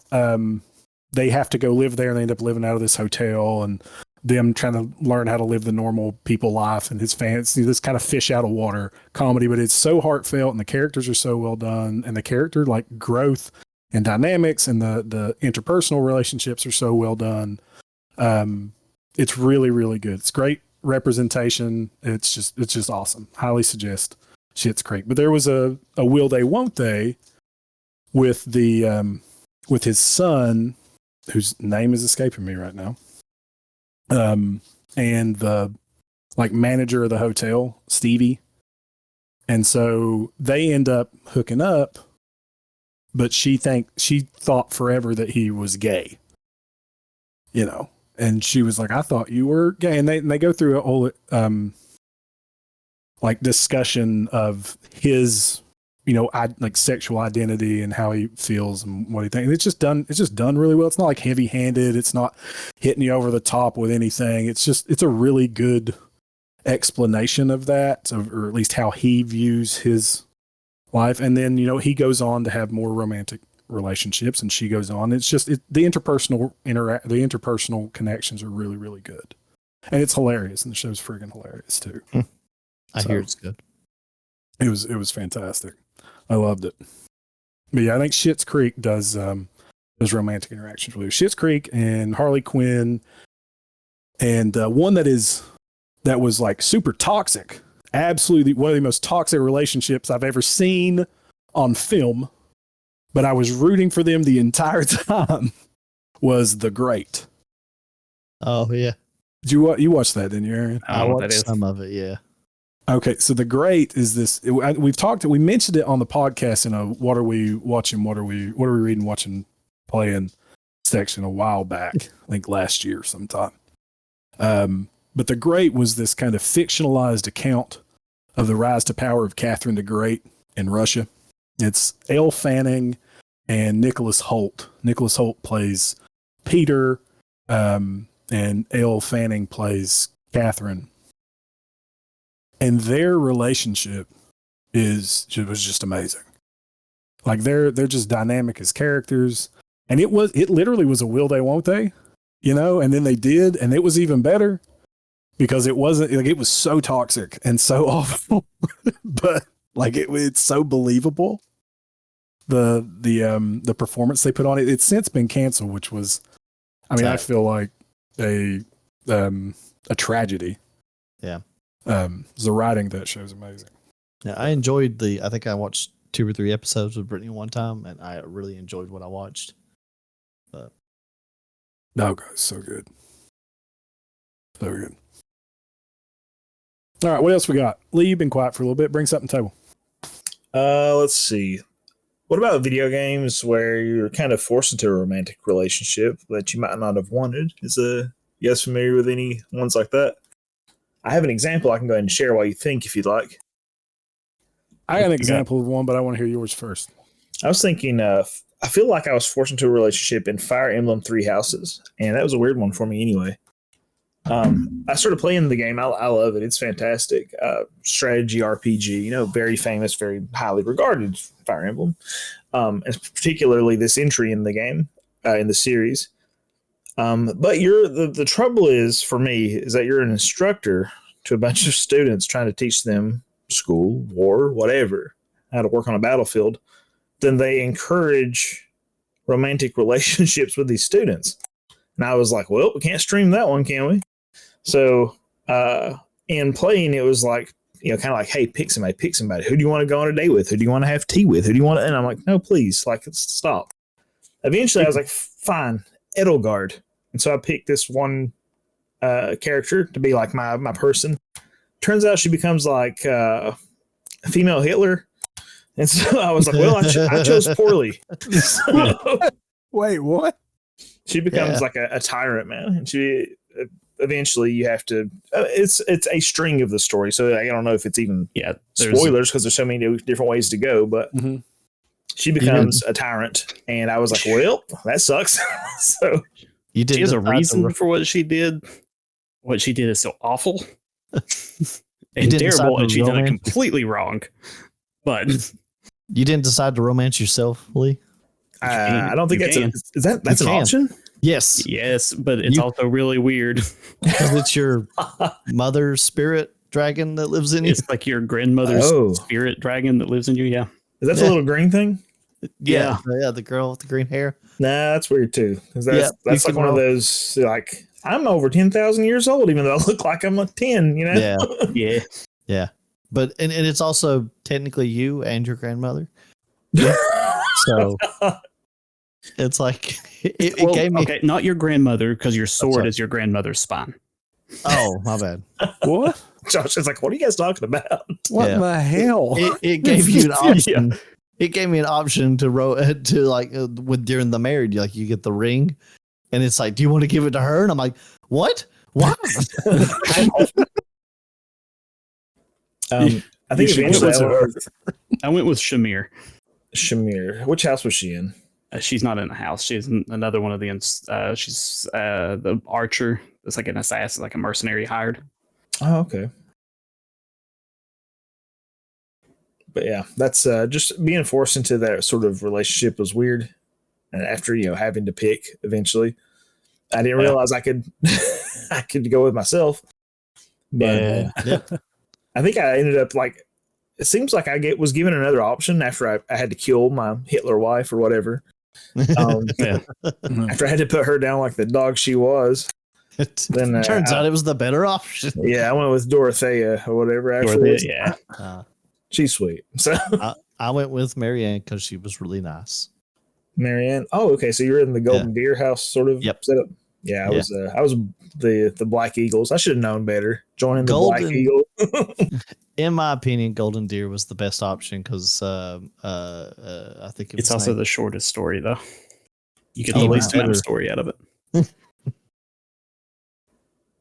They have to go live there, and they end up living out of this hotel, and them trying to learn how to live the normal people life, and his fans, this kind of fish out of water comedy, but it's so heartfelt, and the characters are so well done, and the character like growth and dynamics and the interpersonal relationships are so well done. It's really, really good. It's great representation. It's just awesome. Highly suggest Schitt's Creek. But there was a will they won't they with with his son, whose name is escaping me right now. And the like manager of the hotel, Stevie. And so they end up hooking up, but she thought forever that he was gay, and she was like, I thought you were gay. And they go through a whole, discussion of his, sexual identity and how he feels and what he thinks. It's just done really well. It's not like heavy handed. It's not hitting you over the top with anything. It's a really good explanation of that, or at least how he views his life. And then, he goes on to have more romantic relationships, and she goes on. It's just the interpersonal connections are really, really good. And it's hilarious. And the show's friggin' hilarious too. I hear it's good. It was fantastic. I loved it. But yeah, I think Schitt's Creek does those romantic interactions really. Schitt's Creek and Harley Quinn, and one that was like super toxic. Absolutely one of the most toxic relationships I've ever seen on film, but I was rooting for them the entire time, was The Great. Oh yeah. Did you watched that, didn't you, Aaron? I watched some of it, yeah. Okay, so The Great is this. We mentioned it on the podcast in a what are we watching, what are we reading, watching, playing section a while back. I think last year sometime. But The Great was this kind of fictionalized account of the rise to power of Catherine the Great in Russia. It's Elle Fanning and Nicholas Hoult. Nicholas Hoult plays Peter, and Elle Fanning plays Catherine. And their relationship was just amazing. Like they're just dynamic as characters. And it literally was a will they, won't they, and then they did. And it was even better because it wasn't like, it was so toxic and so awful, but like it's so believable. The performance they put on it, it's since been canceled, which was, I feel like a tragedy. Yeah. The writing of that show is amazing. Yeah, I enjoyed I think I watched 2 or 3 episodes with Brittany one time, and I really enjoyed what I watched. But no, guys, so good. So good. All right, what else we got? Lee, you've been quiet for a little bit. Bring something to the table. Let's see. What about video games where you're kind of forced into a romantic relationship that you might not have wanted? You guys familiar with any ones like that? I have an example I can go ahead and share while you think, if you'd like. I got an example of one, but I want to hear yours first. I was thinking, I feel like I was forced into a relationship in Fire Emblem Three Houses, and that was a weird one for me anyway. I started playing the game. I love it. It's fantastic. Strategy RPG, very famous, very highly regarded Fire Emblem. And particularly this entry in the game, in the series. But the trouble is for me is that you're an instructor to a bunch of students trying to teach them school, war, whatever, how to work on a battlefield. Then they encourage romantic relationships with these students. And I was like, well, we can't stream that one, can we? So in playing, it was like, kind of like, hey, pick somebody. Who do you want to go on a date with? Who do you want to have tea with? Who do you want to? And I'm like, no, please, stop. Eventually, I was like, fine, Edelgard. And so I picked this one character to be like my person. Turns out she becomes like a female Hitler. And so I was like, well, I chose poorly. So Wait, what? she becomes like a tyrant, man. And she eventually you have to. It's a string of the story, so I don't know if it's even spoilers because there's so many different ways to go. But she becomes a tyrant, and I was like, well, that sucks. So You did. She has a reason for what she did. What she did is so awful and terrible, and she did it completely wrong. But you didn't decide to romance yourself, Lee? I don't think that's an option. Yes. Yes, but it's also really weird. Because it's your mother's spirit dragon that lives in you. It's like your grandmother's spirit dragon that lives in you. Yeah. Is that the little green thing? Yeah, the girl with the green hair. Nah, that's weird too. That's like one of those like I'm over 10,000 years old, even though I look like I'm like 10. You know? Yeah. But and it's also technically you and your grandmother. So it's like it gave me not your grandmother, because your sword is your grandmother's spine. Oh, my bad. What? Josh is like, what are you guys talking about? What the hell? It gave you an option. It gave me an option to like with during the marriage, like you get the ring, and it's like, do you want to give it to her? And I'm like, what? Why? I think eventually I went with Shamir. Shamir. Which house was she in? She's not in the house. She's another one of the. She's the archer. It's like an assassin, like a mercenary hired. Oh, okay. But yeah, that's just being forced into that sort of relationship was weird. And after having to pick eventually, I didn't realize I could I could go with myself. But I think I ended up like. It seems like I was given another option after I had to kill my Hitler wife or whatever. After I had to put her down like the dog she was. Then turns out it was the better option. Yeah, I went with Dorothea or whatever. Actually, she's sweet. So I went with Marianne because she was really nice. Marianne. Oh, okay. So you're in the Golden Deer house sort of setup. Yeah, I was the Black Eagles. I should have known better. Joining the Black Eagle. In my opinion, Golden Deer was the best option because I think it's also the shortest story, though. You get the least amount of story out of it.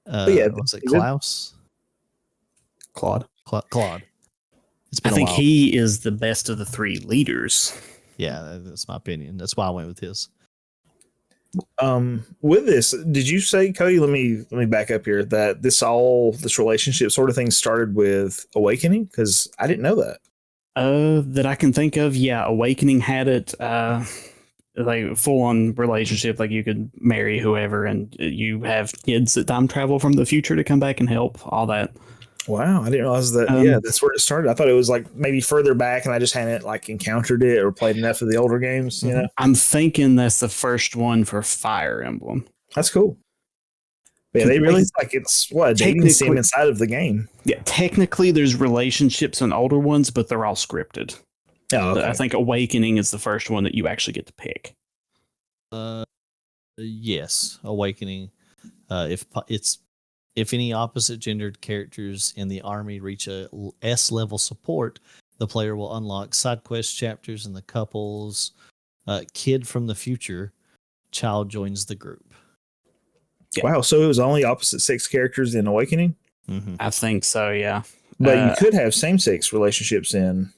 Was it Klaus? Claude. Claude. I think he is the best of the three leaders. Yeah, that's my opinion. That's why I went with his. With this, did you say, Cody? Let me back up here. That this relationship sort of thing started with Awakening, because I didn't know that. That I can think of, yeah. Awakening had it, like full on relationship. Like you could marry whoever, and you have kids that time travel from the future to come back and help. All that. Wow, I didn't realize that. That's where it started. I thought it was like maybe further back, and I just hadn't like encountered it or played enough of the older games. You know, I'm thinking that's the first one for Fire Emblem. That's cool. Yeah, they really like it's a dating sim inside of the game. Yeah, technically there's relationships in older ones, but they're all scripted. Oh, okay. I think Awakening is the first one that you actually get to pick. Yes, Awakening. If any opposite gendered characters in the army reach a S level support, the player will unlock side quest chapters in the couples. Kid from the future, child joins the group. Yeah. Wow, so it was only opposite sex characters in Awakening? Mm-hmm. I think so, yeah. But you could have same sex relationships in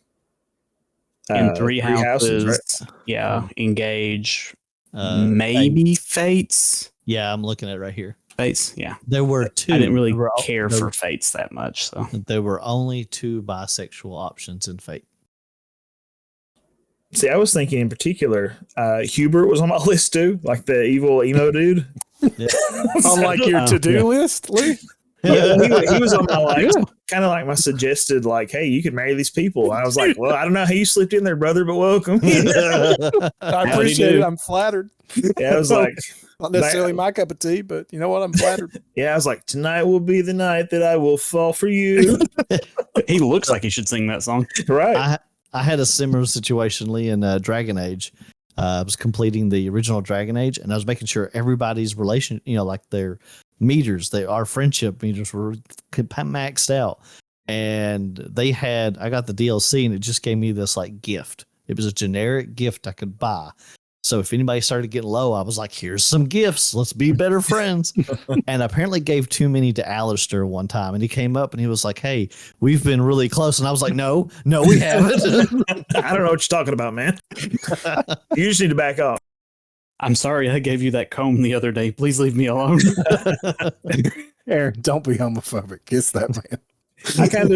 Three Houses, right? Yeah, Engage, maybe Fates. Yeah, I'm looking at it right here. Fates, yeah. There were two. I didn't really care for Fates that much, so there were only 2 bisexual options in Fate. See, I was thinking in particular, Hubert was on my list too, like the evil emo dude. Yeah. On like your to-do list, Lee? Yeah, he was on my kind of like my suggested, like, hey, you could marry these people. I was like, well, I don't know how you slipped in there, brother, but welcome. I appreciate it. I'm flattered. Yeah, I was like, not necessarily my cup of tea, but you know what? I'm flattered. Yeah, I was like, tonight will be the night that I will fall for you. He looks like he should sing that song, right? I had a similar situation, Lee, in Dragon Age. I was completing the original Dragon Age, and I was making sure everybody's relation, like their meters, our friendship meters were maxed out. And I got the DLC, and it just gave me this like gift. It was a generic gift I could buy. So if anybody started getting low, I was like, here's some gifts. Let's be better friends. And I apparently gave too many to Alistair one time. And he came up and he was like, hey, we've been really close. And I was like, no, we haven't. I don't know what you're talking about, man. You just need to back off. I'm sorry I gave you that comb the other day. Please leave me alone. Aaron, don't be homophobic. Kiss that man. I kind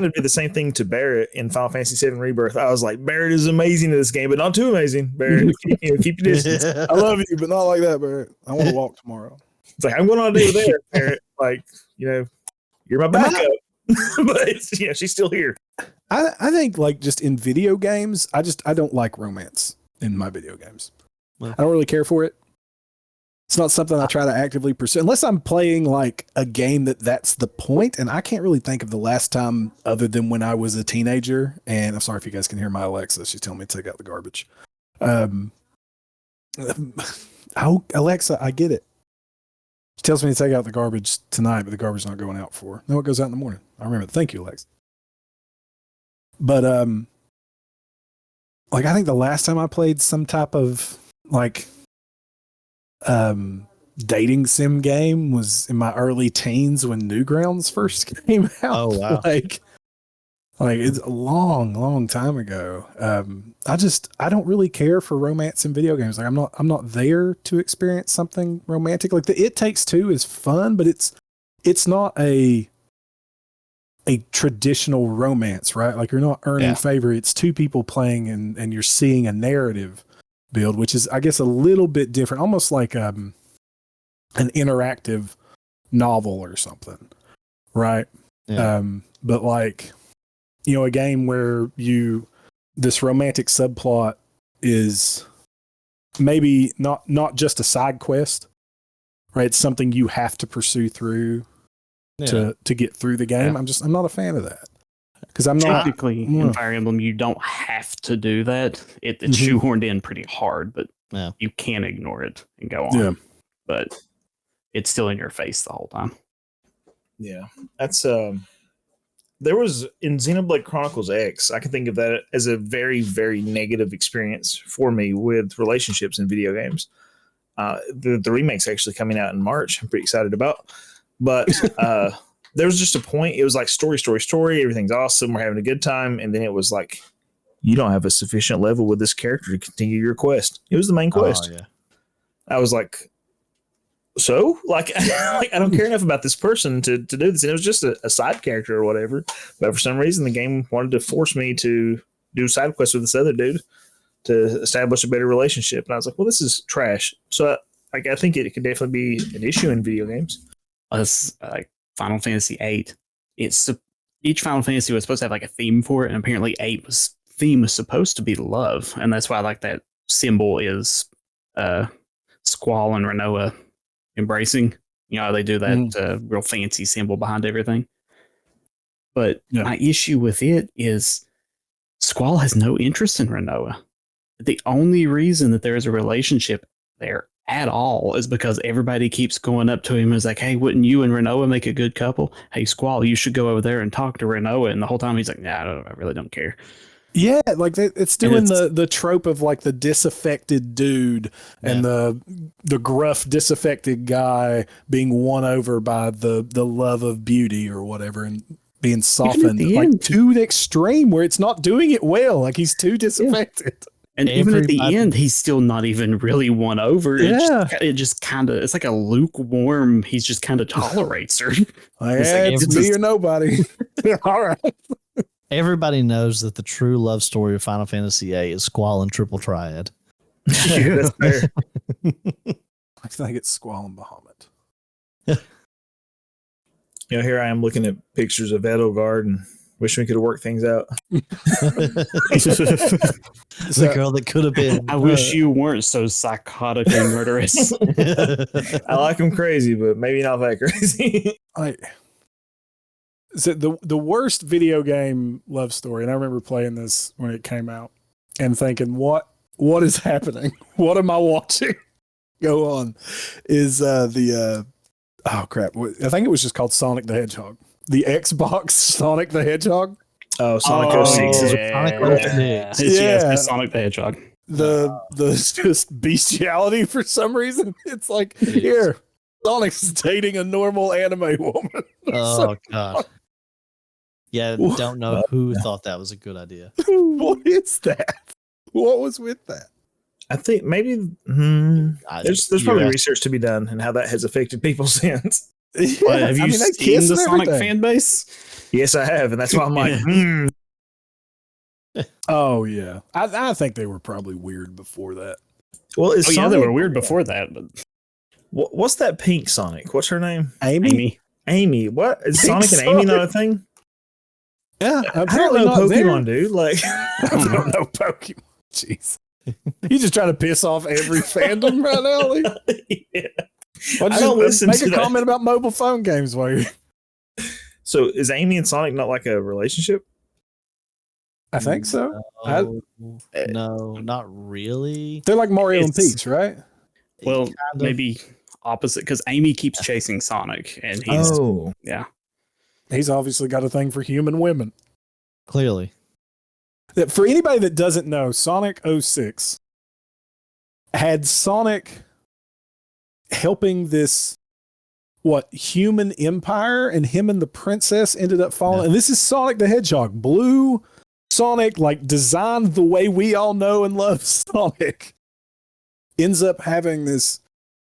of did the same thing to Barrett in Final Fantasy VII Rebirth. I was like, Barrett is amazing in this game, but not too amazing. Barrett, keep your distance. I love you, but not like that, Barrett. I want to walk tomorrow. It's like, I'm going on a date there, Barrett. Like, you're my backup. But she's still here. I think like just in video games, I don't like romance in my video games. Well, I don't really care for it. It's not something I try to actively pursue unless I'm playing like a game that's the point. And I can't really think of the last time other than when I was a teenager. And I'm sorry if you guys can hear my Alexa. She's telling me to take out the garbage. Alexa, I get it. She tells me to take out the garbage tonight, but the garbage is not going out for. No, it goes out in the morning. I remember. Thank you, Alexa. But like I think the last time I played some type of like dating sim game was in my early teens when Newgrounds first came out. Oh wow. Like it's a long time ago. I don't really care for romance in video games. Like I'm not there to experience something romantic. Like the It Takes Two is fun, but it's not a traditional romance, right? Like you're not earning favor. It's two people playing and you're seeing a narrative build, which is, I guess, a little bit different, almost like an interactive novel or something, right? Yeah. But like, a game where this romantic subplot is maybe not just a side quest, right? It's something you have to pursue through to get through the game. Yeah. I'm not a fan of that. Because I'm not technically in Fire Emblem, you don't have to do that. It's shoehorned in pretty hard, but you can ignore it and go on. Yeah. But it's still in your face the whole time. Yeah, that's there was in Xenoblade Chronicles X. I can think of that as a very, very negative experience for me with relationships in video games. The remake's actually coming out in March. I'm pretty excited about, but. There was just a point. It was like story. Everything's awesome. We're having a good time. And then it was like, you don't have a sufficient level with this character to continue your quest. It was the main quest. Oh, yeah. I was like, so? Like, I don't care enough about this person to do this. And it was just a side character or whatever. But for some reason, the game wanted to force me to do side quests with this other dude to establish a better relationship. And I was like, well, this is trash. So I think it could definitely be an issue in video games. Us, Final Fantasy VIII, each Final Fantasy was supposed to have like a theme for it, and apparently theme was supposed to be love, and that's why like that symbol is Squall and Renoa embracing. They do that real fancy symbol behind everything. But my issue with it is Squall has no interest in Renoa. The only reason that there is a relationship there at all is because everybody keeps going up to him and is like, hey, wouldn't you and Renoa make a good couple? Hey, Squall, you should go over there and talk to Renoa. And the whole time he's like, nah, I really don't care. Yeah, like it's doing the trope of like the disaffected dude and the gruff disaffected guy being won over by the love of beauty or whatever and being softened like to the extreme where it's not doing it well. Like he's too disaffected. Yeah. And even at the end, he's still not even really won over. It just kind of, it's like a lukewarm, he's just kind of tolerates her. It's me or nobody. All right. Everybody knows that the true love story of Final Fantasy VIII is Squall and Triple Triad. Yeah, that's fair. I think it's Squall and Bahamut. Here I am looking at pictures of Edelgard and wish we could have worked things out. The girl that could have been. I wish you weren't so psychotically murderous. I like him crazy, but maybe not that crazy. So the worst video game love story, and I remember playing this when it came out and thinking, what what is happening? What am I watching? Go on. Is oh crap. I think it was just called Sonic the Hedgehog. The Xbox Sonic the Hedgehog. Oh, Sonic 06 is Sonic yeah. 06. Yeah. It's Sonic the Hedgehog. The just bestiality for some reason. It's like, here, Sonic's dating a normal anime woman. Oh god. Yeah, don't know who thought that was a good idea. What is that? What was with that? I think maybe there's probably research to be done and how that has affected people since. Well, have you seen the Sonic fan base? Yes, I have, and that's why I'm like, Oh yeah, I think they were probably weird before that. Well, is Sonic, they were weird before that. But what's that pink Sonic? What's her name? Amy. What is Pink Sonic and Amy not a thing? Yeah, I don't apparently know not Pokemon, there. dude. Like, I don't know Pokemon. Jeez, you just trying to piss off every fandom right now, Lee? yeah. Why don't I don't you listen make to a that. comment about mobile phone games while you're... So is Amy and Sonic not like a relationship? I think so. No, not really. They're like Mario and It's- Peach, right? well, Kind of. maybe opposite because Amy keeps chasing Sonic, and he's yeah. He's obviously got a thing for human women. Clearly. For anybody that doesn't know, Sonic 06 had Sonic helping this human empire, and him and the princess ended up falling. Yeah. And this is Sonic the Hedgehog. Blue Sonic, like designed the way we all know and love Sonic, ends up having this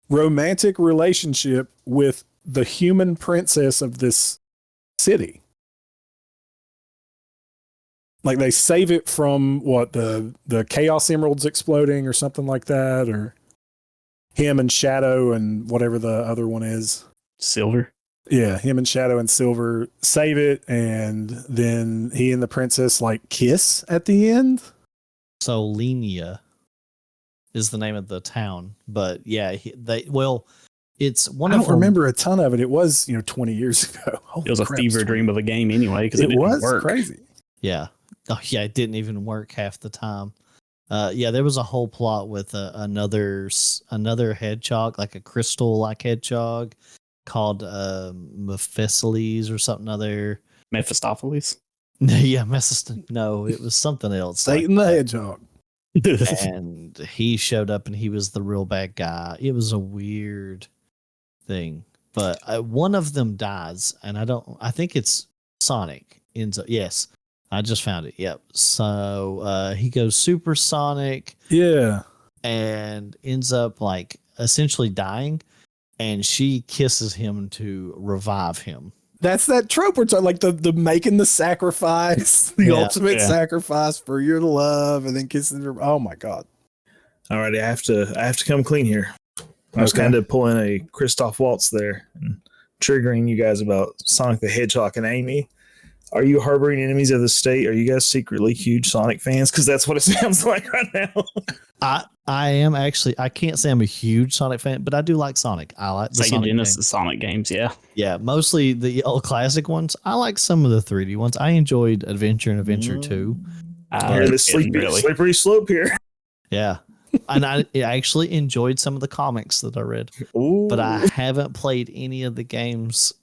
romantic relationship with the human princess of this city. Like they save it from the Chaos Emeralds exploding or something like that, or him and Shadow and whatever the other one is. Silver. Yeah, him and Shadow and Silver save it, and then he and the princess like kiss at the end. Solenia is the name of the town, but yeah, it's one I of don't them- remember a ton of it. It was 20 years ago. It was a fever dream of a game anyway because it didn't was work. crazy. Yeah. Oh yeah, it didn't even work half the time. Yeah, there was a whole plot with another hedgehog, like a crystal-like hedgehog called Mephistopheles or something other. Mephistopheles. Yeah, no, it was something else. Satan the Hedgehog. And he showed up and he was the real bad guy. It was a weird thing, but one of them dies, and I think it's Sonic ends up. Yes, I just found it. Yep. So he goes supersonic. Yeah. And ends up like essentially dying, and she kisses him to revive him. That's that trope where it's like the making the sacrifice, the ultimate Yeah. sacrifice for your love, and then kissing her. Oh my God. All right, I have to come clean here. I was Okay. kind of pulling a Christoph Waltz there and triggering you guys about Sonic the Hedgehog and Amy. Are you harboring enemies of the state? Are you guys secretly huge Sonic fans? Because that's what it sounds like right now. I am actually. I can't say I'm a huge Sonic fan, but I do like Sonic. I like the Sega Sonic Genesis games. Sonic games, yeah. Yeah, mostly the old classic ones. I like some of the 3D ones. I enjoyed Adventure and Adventure 2. This slippery slope here. Yeah. And I actually enjoyed some of the comics that I read, Ooh. but I haven't played any of the games.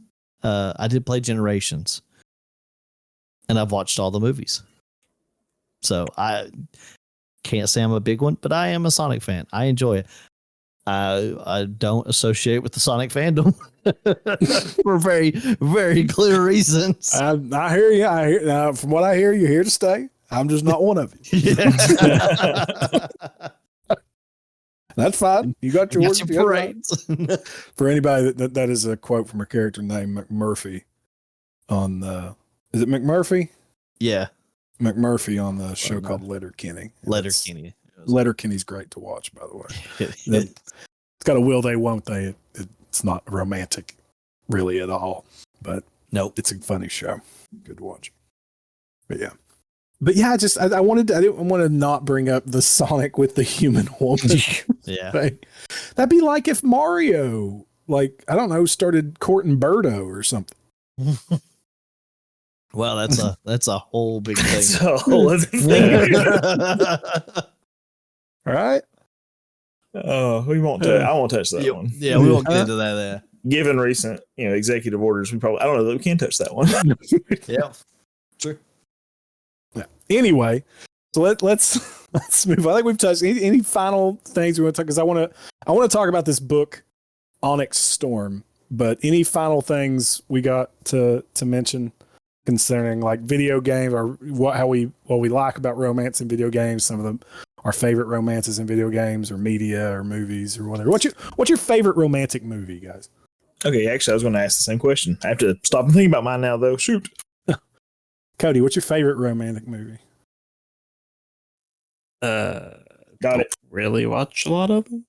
I did play Generations, and I've watched all the movies. So I can't say I'm a big one, but I am a Sonic fan. I enjoy it. I don't associate with the Sonic fandom for very, very clear reasons. I hear you. From what I hear, you're here to stay. I'm just not one of you. That's fine. You got yours. Got your parades. For anybody that is a quote from a character named McMurphy on the, is it McMurphy? Yeah, McMurphy on the show called Letterkenny. Letterkenny. Letterkenny's great to watch, by the way. It- It's got a will they, won't they. It's not romantic really at all, but Nope. it's a funny show. Good to watch. But yeah. I didn't want to not bring up the Sonic with the human woman Yeah. thing. That'd be like if Mario, like, I don't know, started courting Birdo or something. Well, that's a whole big It's thing. a whole other thing. All right. We won't. I won't touch that one. Yeah, we won't get into that there. Given recent, executive orders, we probably. I don't know that we can touch that one. Yeah. Sure. Yeah. Anyway, so let's move. I think we've touched any final things we want to talk, because I want to talk about this book, Onyx Storm. But any final things we got to mention concerning like video games, or what we like about romance in video games, some of our favorite romances in video games or media or movies or whatever. What's your favorite romantic movie, guys? Okay, actually, I was going to ask the same question. I have to stop and think about mine now, though. Shoot. Cody, what's your favorite romantic movie? Got it. Really watch a lot of them.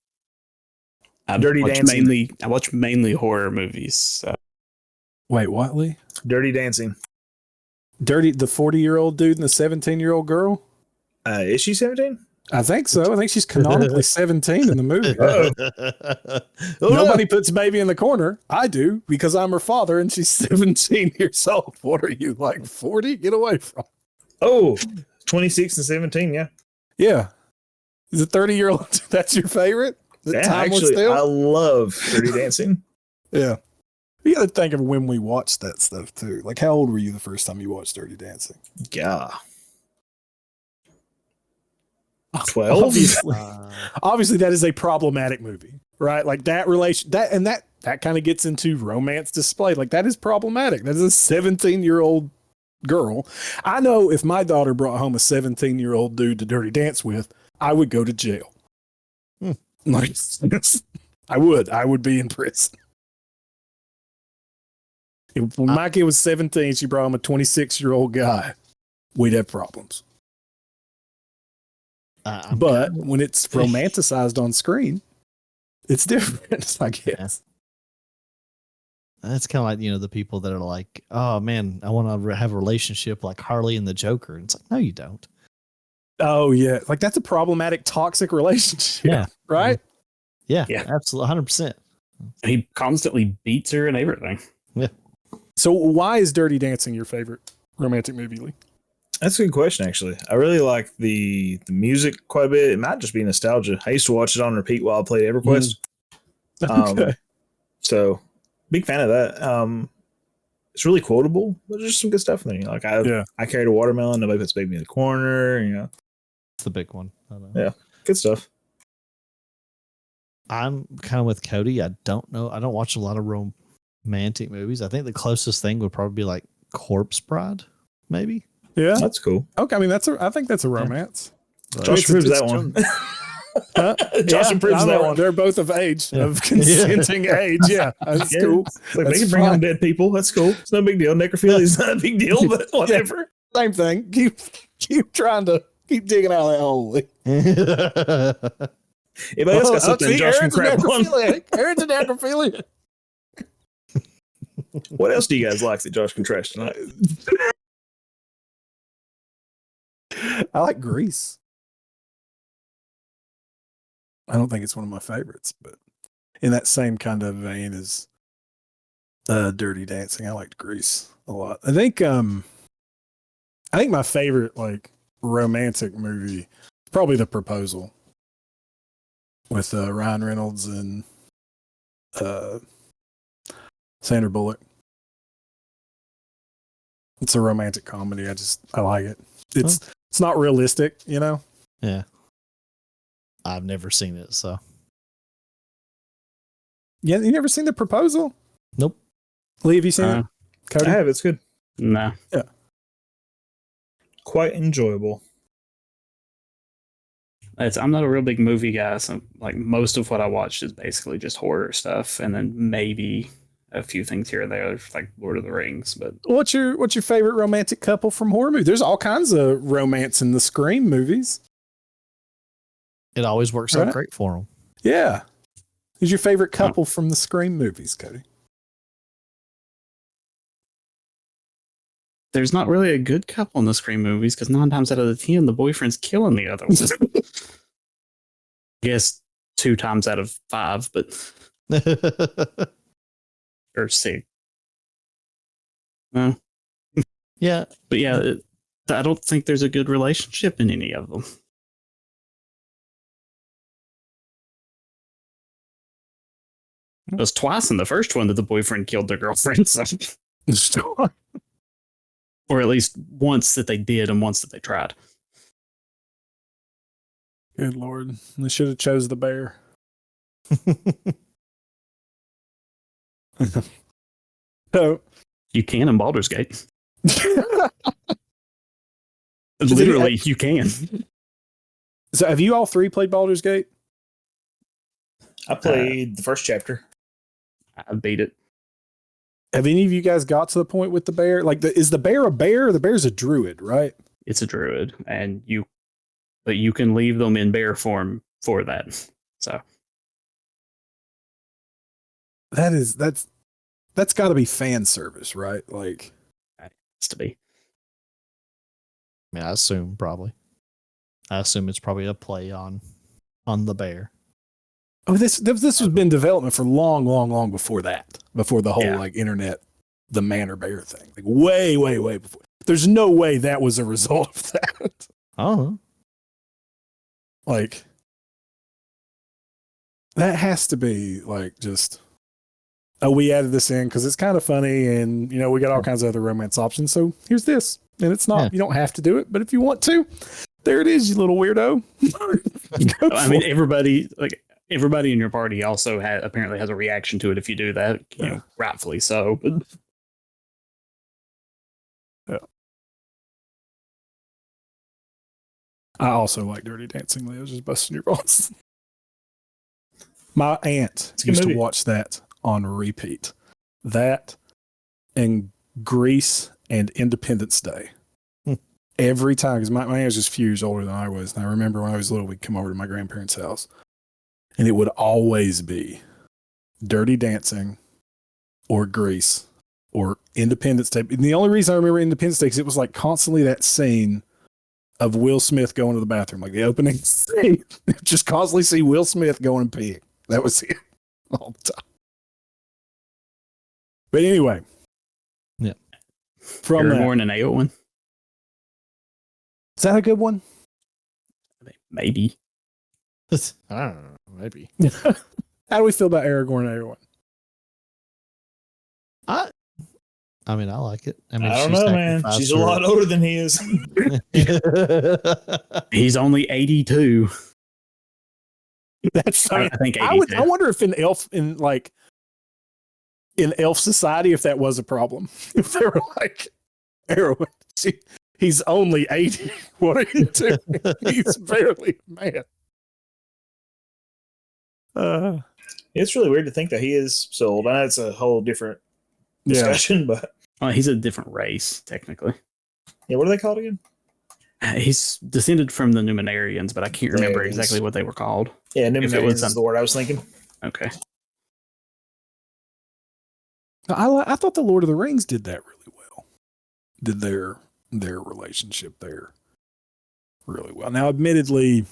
Dirty Dancing. I watch mainly horror movies. So. Wait, what, Lee? Dirty Dancing. The 40-year-old dude and the 17-year-old girl? Is she 17? I think so. I think she's canonically 17 in the movie. Nobody puts baby in the corner. I do, because I'm her father and she's 17 years old. What are you, like 40? Get away from. Oh, 26 and 17, yeah. Yeah. Is a 30-year-old, that's your favorite? Actually, I love Dirty Dancing. Yeah. You got to think of when we watched that stuff, too. Like, how old were you the first time you watched Dirty Dancing? Yeah. 12? Obviously, that is a problematic movie, right? Like, that kind of gets into romance display. Like, that is problematic. That is a 17-year-old girl. I know if my daughter brought home a 17-year-old dude to dirty dance with, I would go to jail. Like, I would be in prison. When my kid was 17, she brought home a 26-year-old guy. We'd have problems. But when it's romanticized on screen, it's different, I guess. That's kind of like, the people that are like, oh man, I want to have a relationship like Harley and the Joker. And it's like, no, you don't. Oh, yeah. Like, that's a problematic, toxic relationship. Yeah. Right? Yeah. Yeah. Absolutely. 100%. He constantly beats her and everything. Yeah. So why is Dirty Dancing your favorite romantic movie, Lee? That's a good question, actually. I really like the music quite a bit. It might just be nostalgia. I used to watch it on repeat while I played EverQuest. Okay. So, big fan of that. It's really quotable, but there's some good stuff in there. Like, I carried a watermelon, nobody puts baby in the corner, It's the big one. I know. Yeah, good stuff. I'm kind of with Cody. I don't know. I don't watch a lot of romantic movies. I think the closest thing would probably be like Corpse Bride, maybe. Yeah. That's cool. Okay. I mean, I think that's a romance. Josh approves that one. Josh approves that one. They're both of age, of consenting age. Yeah. That's cool. Like, they can bring home dead people. That's cool. It's no big deal. Necrophilia is not a big deal, but whatever. Same thing. Keep trying to keep digging out of that hole, Lee. Anybody else got something Josh can crap on? Aaron's a necrophilia. What else do you guys like that Josh can trash tonight? I like Grease. I don't think it's one of my favorites, but in that same kind of vein as Dirty Dancing, I liked Grease a lot. I think my favorite like romantic movie is probably The Proposal with Ryan Reynolds and Sandra Bullock. It's a romantic comedy. I like it. It's not realistic, Yeah. I've never seen it, so. Yeah, you never seen The Proposal? Nope. Lee, have you seen it? Cody? I have. It's good. No. Yeah. Quite enjoyable. I'm not a real big movie guy, so like most of what I watched is basically just horror stuff, and then maybe a few things here and there, like Lord of the Rings. But What's your favorite romantic couple from horror movies? There's all kinds of romance in the Scream movies. It always works out great for them. Yeah. Who's your favorite couple from the Scream movies, Cody? there's not really a good couple in the Scream movies because 9 times out of the 10, the boyfriend's killing the other one. I guess 2 times out of 5, but or 6. No. Yeah. But yeah, I don't think there's a good relationship in any of them. It was twice in the first one that the boyfriend killed their girlfriend. So. Or at least once that they did and once that they tried. Good Lord. They should have chose the bear. So, You can in Baldur's Gate. Literally, you can. So have you all three played Baldur's Gate? I played the first chapter. I beat it. Have any of you guys got to the point with the bear? Like, is the bear a bear? The bear's a druid, right? It's a druid, but you can leave them in bear form for that. So That's got to be fan service, right? Like, it has to be. I mean, I assume it's probably a play on the bear. oh, this has been development for long before that. Before the whole like internet, the manor bear thing, like way before. There's no way that was a result of that. Oh, Like, that has to be like just, oh, we added this in because it's kind of funny, and you know we got all kinds of other romance options. So here's this, and it's not. Yeah. You don't have to do it, but if you want to, there it is, you little weirdo. I mean, everybody in your party also apparently has a reaction to it if you do that, rightfully so. But yeah. I also like Dirty Dancing. Leo's just busting your balls. My aunt used to watch that on repeat. That and Grease and Independence Day. Every time, because my aunt was just a few years older than I was. And I remember when I was little, we'd come over to my grandparents' house. And it would always be Dirty Dancing or Grease or Independence Day. And the only reason I remember Independence Day is it was like constantly that scene of Will Smith going to the bathroom, like the opening scene. Just constantly see Will Smith going and peeing. That was it all the time. But anyway. Yeah. From Aragorn and Eowyn. Is that a good one? Maybe. I don't know. Maybe. How do we feel about Aragorn and Eowyn? I mean, I like it. I mean, I don't know, man. She's a lot older than he is. He's only 82. That's I think 82. I wonder if in elf society if that was a problem. If they were like, Aragorn, he's only 80. What are you doing? He's barely a man. It's really weird to think that he is so old. I know it's a whole different discussion, but He's a different race, technically. yeah, what are they called again? He's descended from the Numenarians, but I can't remember There it is. exactly what they were called. Yeah, If it Numenarians was is the word I was thinking. Okay. I thought the Lord of the Rings did that really well. Did their relationship there really well. Now, admittedly,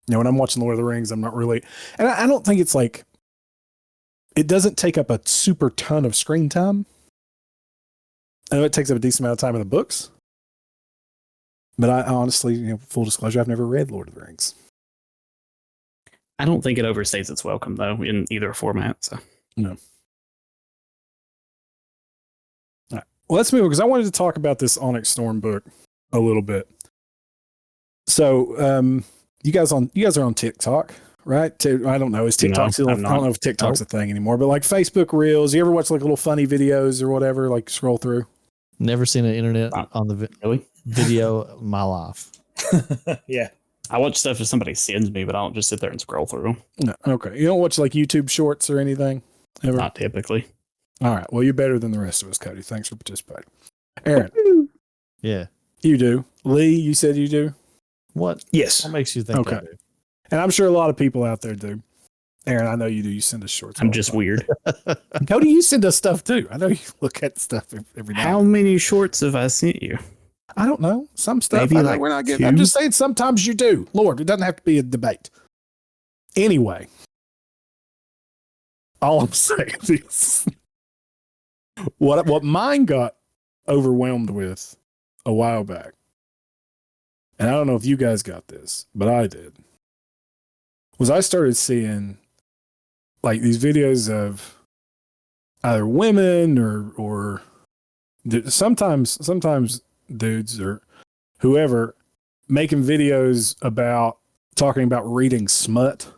when I'm watching Lord of the Rings, I'm not really, and I don't think it's like, it doesn't take up a super ton of screen time. I know it takes up a decent amount of time in the books. But I honestly, full disclosure, I've never read Lord of the Rings. I don't think it overstays its welcome, though, in either format. So. No. All right. Well, let's move on, because I wanted to talk about this Onyx Storm book a little bit. So, you guys are on TikTok, right? I don't know. Is TikTok still? I don't know if TikTok's a thing anymore. But like Facebook Reels, you ever watch like little funny videos or whatever? Like scroll through. Never seen an internet on the video in my life. Yeah. I watch stuff if somebody sends me, but I don't just sit there and scroll through them. No, okay. You don't watch like YouTube shorts or anything? Ever? Not typically. All right. Well, you're better than the rest of us, Cody. Thanks for participating. Aaron. Yeah. You do. Lee, you said you do? What? Yes. What makes you think Okay. I do? And I'm sure a lot of people out there do. Aaron, I know you do. You send us shorts. I'm all the just time. weird. Cody, you send us stuff too. I know you look at stuff every How day. many shorts have I sent you? I don't know. Some stuff. Maybe I know like we're not getting. 2? I'm just saying sometimes you do. Lord, it doesn't have to be a debate. Anyway, all I'm saying is what mine got overwhelmed with a while back, and I don't know if you guys got this, but I did, was I started seeing like these videos of either women or sometimes dudes or whoever making videos about talking about reading smut,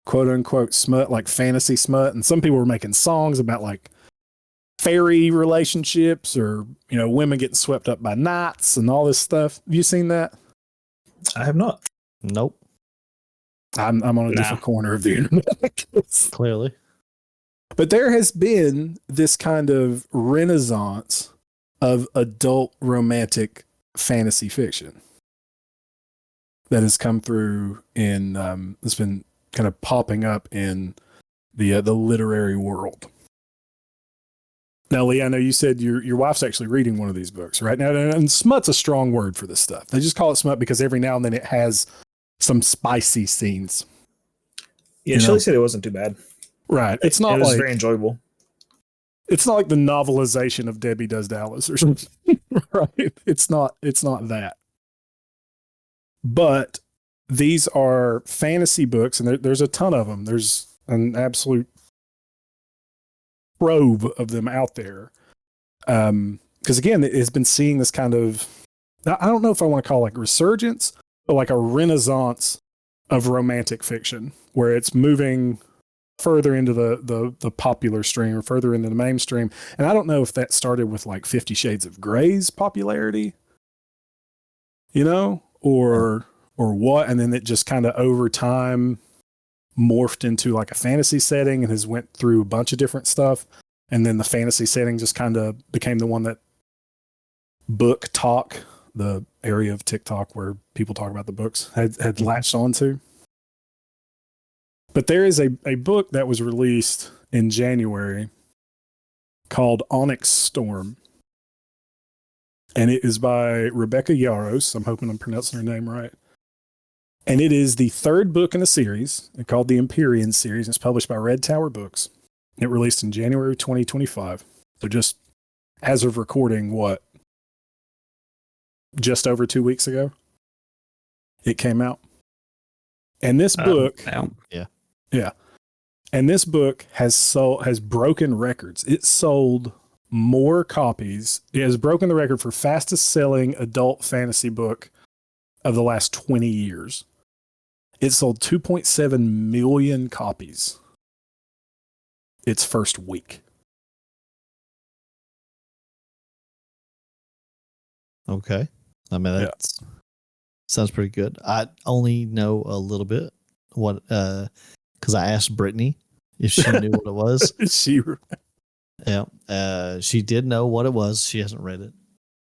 quote unquote smut, like fantasy smut. And some people were making songs about like fairy relationships or, you know, women getting swept up by knights and all this stuff. Have you seen that? I have not. Nope. I'm on a different corner of the internet. Clearly. But there has been this kind of renaissance of adult romantic fantasy fiction that has come through in, it's been kind of popping up in the literary world. Now, Lee, I know you said your wife's actually reading one of these books right now, and smut's a strong word for this stuff. They just call it smut because every now and then it has some spicy scenes. Yeah, Shelley said it wasn't too bad. Right. It's not it was like, very enjoyable. It's not like the novelization of Debbie Does Dallas or something. Right. It's not that. But these are fantasy books, and there's a ton of them. There's an absolute trove of them out there. Because again, it's been seeing this kind of, I don't know if I want to call it like resurgence, but like a renaissance of romantic fiction, where it's moving further into the popular stream or further into the mainstream. And I don't know if that started with like 50 Shades of Grey's popularity, you know, or what. And then it just kind of over time morphed into like a fantasy setting and has went through a bunch of different stuff. And then the fantasy setting just kind of became the one that Book Talk, the area of TikTok where people talk about the books, had latched onto. But there is a book that was released in January called Onyx Storm. And it is by Rebecca Yarros. I'm hoping I'm pronouncing her name right. And it is the third book in a series called the Empyrean series. It's published by Red Tower Books. It released in January 2025. So just as of recording, just over 2 weeks ago, it came out. And this book, yeah. And this book has broken records. It sold more copies. It has broken the record for fastest selling adult fantasy book of the last 20 years. It sold 2.7 million copies its first week. Okay. I mean, that sounds pretty good. I only know a little bit because I asked Brittany if she knew what it was. She did know what it was. She hasn't read it,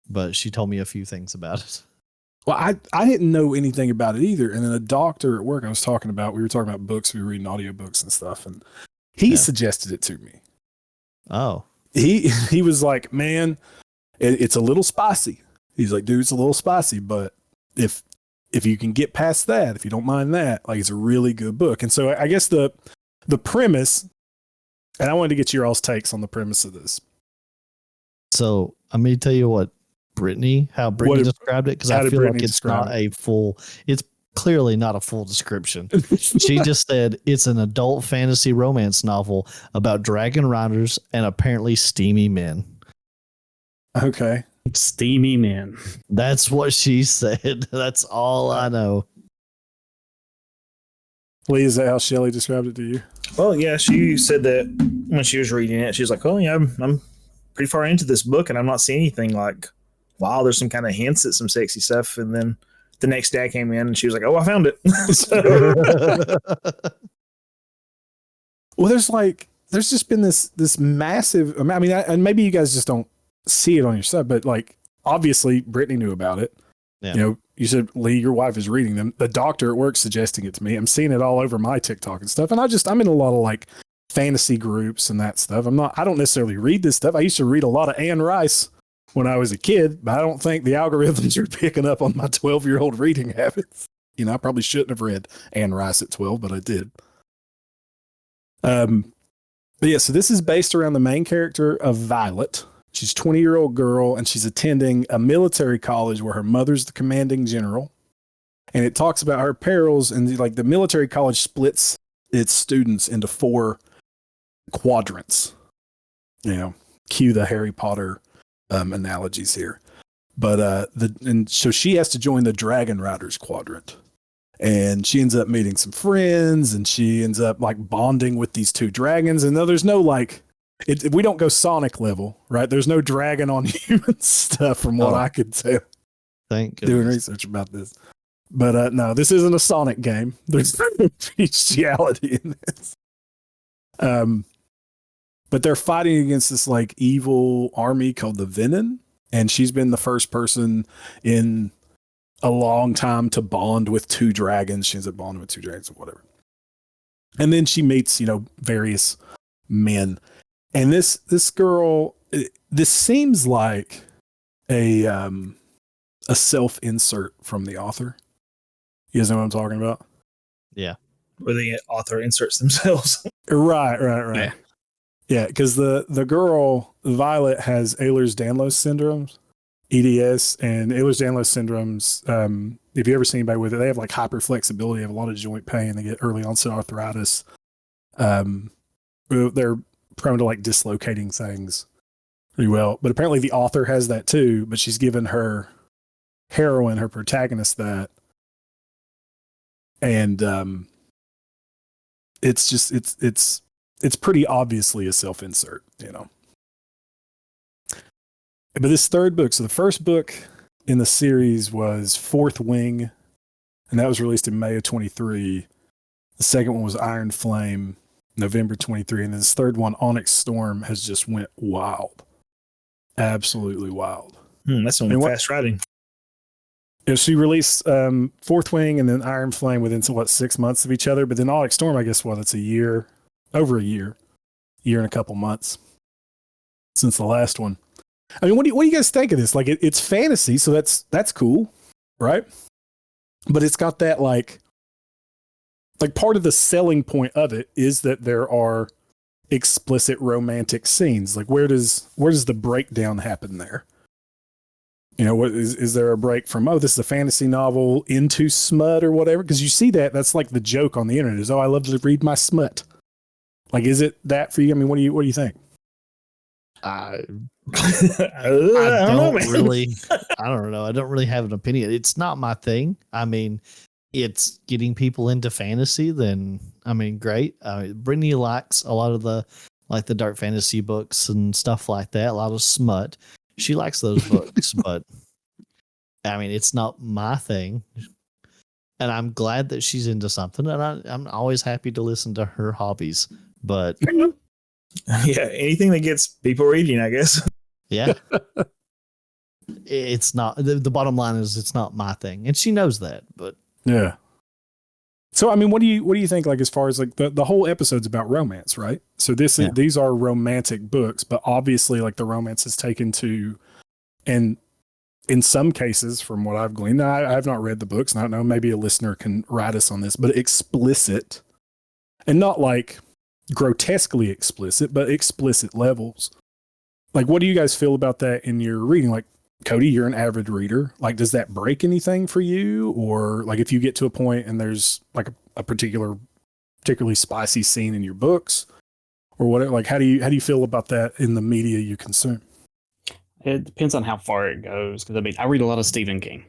but she told me a few things about it. Well, I didn't know anything about it either. And then a doctor at work we were talking about books, we were reading audiobooks and stuff, and he suggested it to me. Oh. He was like, man, it's a little spicy. He's like, dude, it's a little spicy, but if you can get past that, if you don't mind that, like, it's a really good book. And so I guess the premise, and I wanted to get your all's takes on the premise of this. So I'm going to tell you how Brittany described it, because I feel like it's clearly not a full description. She just said it's an adult fantasy romance novel about dragon riders and apparently steamy men. Okay. Steamy men. That's what she said. That's all I know. Lee, is that how Shelley described it to you? Well, yeah, she said that when she was reading it, she was like, oh, yeah, I'm pretty far into this book, and I'm not seeing anything like, wow, there's some kind of hints at some sexy stuff. And then the next day I came in, and she was like, oh, I found it. Well, there's just been this massive, I mean, and maybe you guys just don't see it on your stuff, but like, obviously Brittany knew about it. Yeah. You know, you said, Lee, your wife is reading them. The doctor at work suggesting it to me. I'm seeing it all over my TikTok and stuff. And I'm in a lot of like fantasy groups and that stuff. I don't necessarily read this stuff. I used to read a lot of Anne Rice when I was a kid, but I don't think the algorithms are picking up on my 12-year-old reading habits. You know, I probably shouldn't have read Anne Rice at 12, but I did. But yeah, so this is based around the main character of Violet. She's a 20-year-old girl, and she's attending a military college where her mother's the commanding general. And it talks about her perils, and like the military college splits its students into 4 quadrants. You know, cue the Harry Potter analogies here. But so she has to join the Dragon Riders quadrant. And she ends up meeting some friends, and she ends up like bonding with these 2 dragons. And though there's no like, we don't go Sonic level, right? There's no dragon on human stuff from what I could tell. Thank Doing goodness. research about this. But no, this isn't a Sonic game. There's no bestiality in this. But they're fighting against this like evil army called the Venom. And she's been the first person in a long time to bond with 2 dragons. She ends up bonding with 2 dragons or whatever. And then she meets, you know, various men. And this girl, this seems like a self-insert from the author. You guys know what I'm talking about? Yeah. Where the author inserts themselves. Right. Yeah, because the girl, Violet, has Ehlers-Danlos syndromes. EDS and Ehlers-Danlos syndromes. If you ever seen anybody with it, they have like hyperflexibility, they have a lot of joint pain, they get early onset arthritis. They're prone to like dislocating things pretty well. But apparently the author has that too, but she's given her heroine, her protagonist, that. And it's pretty obviously a self-insert, you know. But this 3rd book, so the first book in the series was Fourth Wing, and that was released in May of 23. The second one was Iron Flame, November 23. And this 3rd one, Onyx Storm, has just went wild. Absolutely wild. That's some fast writing. Yeah, she released Fourth Wing and then Iron Flame within 6 months of each other. But then Onyx Storm, I guess, it's a year, over a year and a couple months since the last one. I mean, what do you guys think of this? Like, it's fantasy, so that's cool, right? But it's got that like part of the selling point of it is that there are explicit romantic scenes. Like, where does the breakdown happen there? You know, what is there a break from, this is a fantasy novel into smut or whatever? Because you see that's like the joke on the internet is, I love to read my smut. Like, is it that for you? I mean, what do you think? I I don't know, man. I don't know. I don't really have an opinion. It's not my thing. I mean, it's getting people into fantasy. Then, I mean, great. Brittany likes a lot of the dark fantasy books and stuff like that. A lot of smut. She likes those books, but I mean, it's not my thing. And I'm glad that she's into something. And I'm always happy to listen to her hobbies. But yeah, anything that gets people reading, I guess. Yeah. It's not the bottom line is it's not my thing. And she knows that, but yeah. So I mean, what do you think, like, as far as like the whole episode's about romance, right? So these are romantic books, but obviously like the romance is taken to, and in some cases, from what I've gleaned, I have not read the books, and I don't know, maybe a listener can write us on this, but explicit, and not like grotesquely explicit, but explicit levels. Like, what do you guys feel about that in your reading? Like, Cody, you're an avid reader. Like, does that break anything for you? Or like, if you get to a point and there's like a particularly spicy scene in your books or whatever, like, how do you feel about that in the media you consume? It depends on how far it goes. Because I mean, I read a lot of Stephen King,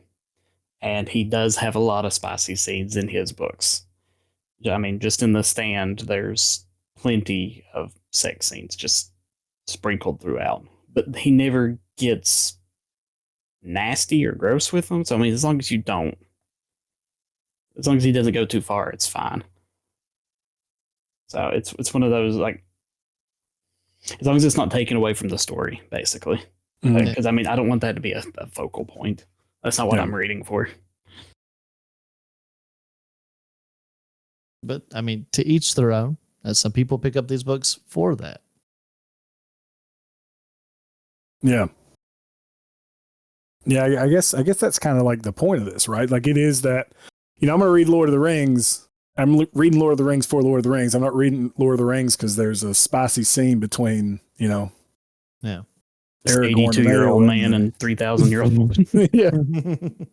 and he does have a lot of spicy scenes in his books. I mean, just in The Stand, there's plenty of sex scenes just sprinkled throughout, but he never gets nasty or gross with them. So I mean, as long as he doesn't go too far, it's fine. So it's one of those, like, as long as it's not taken away from the story, basically. Because I mean, I don't want that to be a focal point. That's not what I'm reading for. But I mean, to each their own. Some people pick up these books for that. Yeah. Yeah, I guess that's kind of like the point of this, right? Like, it is that, I'm going to read Lord of the Rings. I'm reading Lord of the Rings for Lord of the Rings. I'm not reading Lord of the Rings because there's a spicy scene between, Yeah. This 82-year-old man and 3,000-year-old woman. Yeah.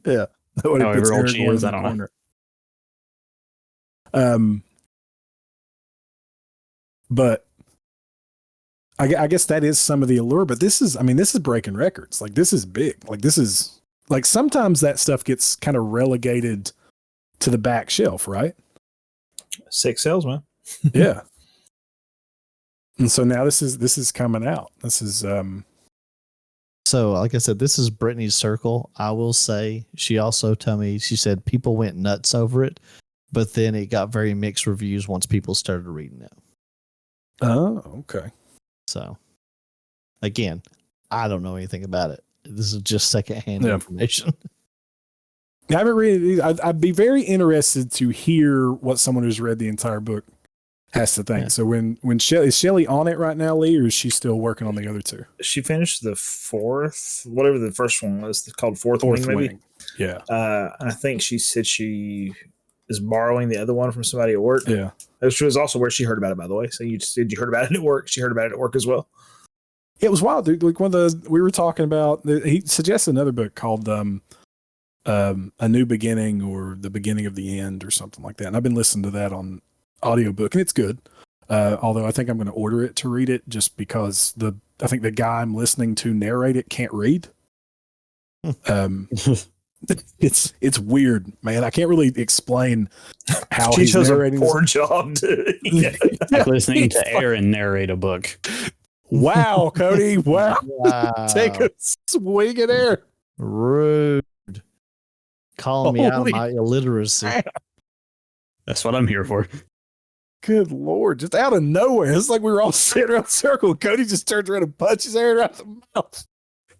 Yeah. However old she is, I don't know. But I guess that is some of the allure. But this is breaking records. Like, this is big. Like, this is like, sometimes that stuff gets kind of relegated to the back shelf, right? Sick sales, man. Yeah. And so now this is coming out. This is So, like I said, this is Brittany's circle. I will say she also told me, she said people went nuts over it, but then it got very mixed reviews once people started reading it. Oh, okay. So, again, I don't know anything about it. This is just secondhand Yeah. information. I haven't read it. I'd be very interested to hear what someone who's read the entire book has to think. Yeah. So when is Shelley on it right now, Lee, or is she still working on the other two? She finished the fourth, whatever the first one was, called Fourth Wing, maybe. Wing. Yeah. I think she said she is borrowing the other one from somebody at work. Yeah. Which was also where she heard about it, by the way. So you said you heard about it at work. She heard about it at work as well. It was wild, dude. Like, we were talking about, he suggested another book called A New Beginning, or The Beginning of the End, or something like that. And I've been listening to that on audiobook, and it's good. Although I think I'm going to order it to read it, just because I think the guy I'm listening to narrate it can't read. It's weird, man. I can't really explain how She he's does a narrating. poor job. Yeah. Like listening to Aaron narrate a book. Wow, Cody. Wow. Wow. Take a swing at air. Rude. Calling me out Holy of my illiteracy. That's what I'm here for. Good Lord. Just out of nowhere. It's like we were all sitting around a circle. Cody just turns around and punches Aaron right in the mouth.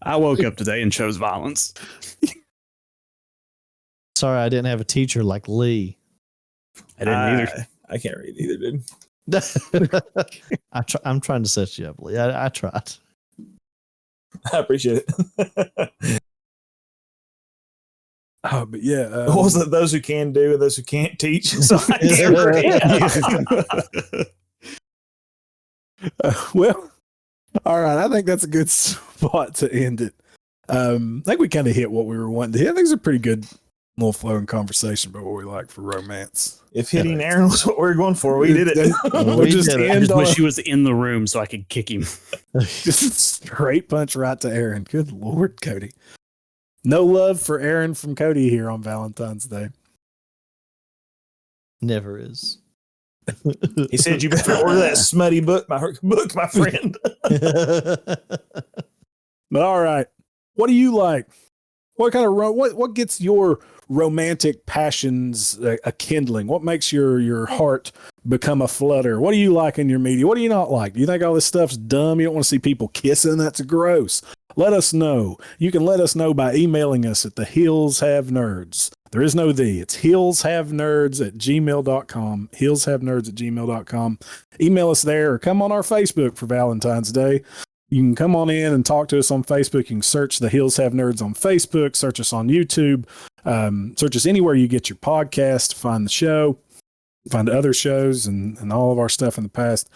I woke up today and chose violence. Sorry, I didn't have a teacher like Lee. I didn't either. I can't read either, dude. I'm trying to set you up, Lee. I tried. I appreciate it. Oh, but yeah. What was it? Those who can do and those who can't teach. So I can't read. Well, all right. I think that's a good spot to end it. I think we kind of hit what we were wanting to hit. I think it's a pretty good little flowing conversation about what we like for romance. If hitting Aaron was what we were going for, we did it. We'll just did it. I end just on wish he was in the room so I could kick him. just straight punch right to Aaron. Good Lord, Cody. No love for Aaron from Cody here on Valentine's Day. Never is. He said, "You better order that smutty book, my friend." But all right, what do you like? What kind of what gets your romantic passions a kindling? What makes your heart become a flutter? What do you like in your media? What do you not like? Do you think all this stuff's dumb? You don't want to see people kissing? That's gross. Let us know. You can let us know by emailing us at the Hills Have Nerds. There is no the. It's hillshavenerds@gmail.com. Hillshavenerds@gmail.com. Email us there, or come on our Facebook for Valentine's Day. You can come on in and talk to us on Facebook. You can search the Hills Have Nerds on Facebook, search us on YouTube, search us anywhere you get your podcast, find the show, find other shows and all of our stuff in the past.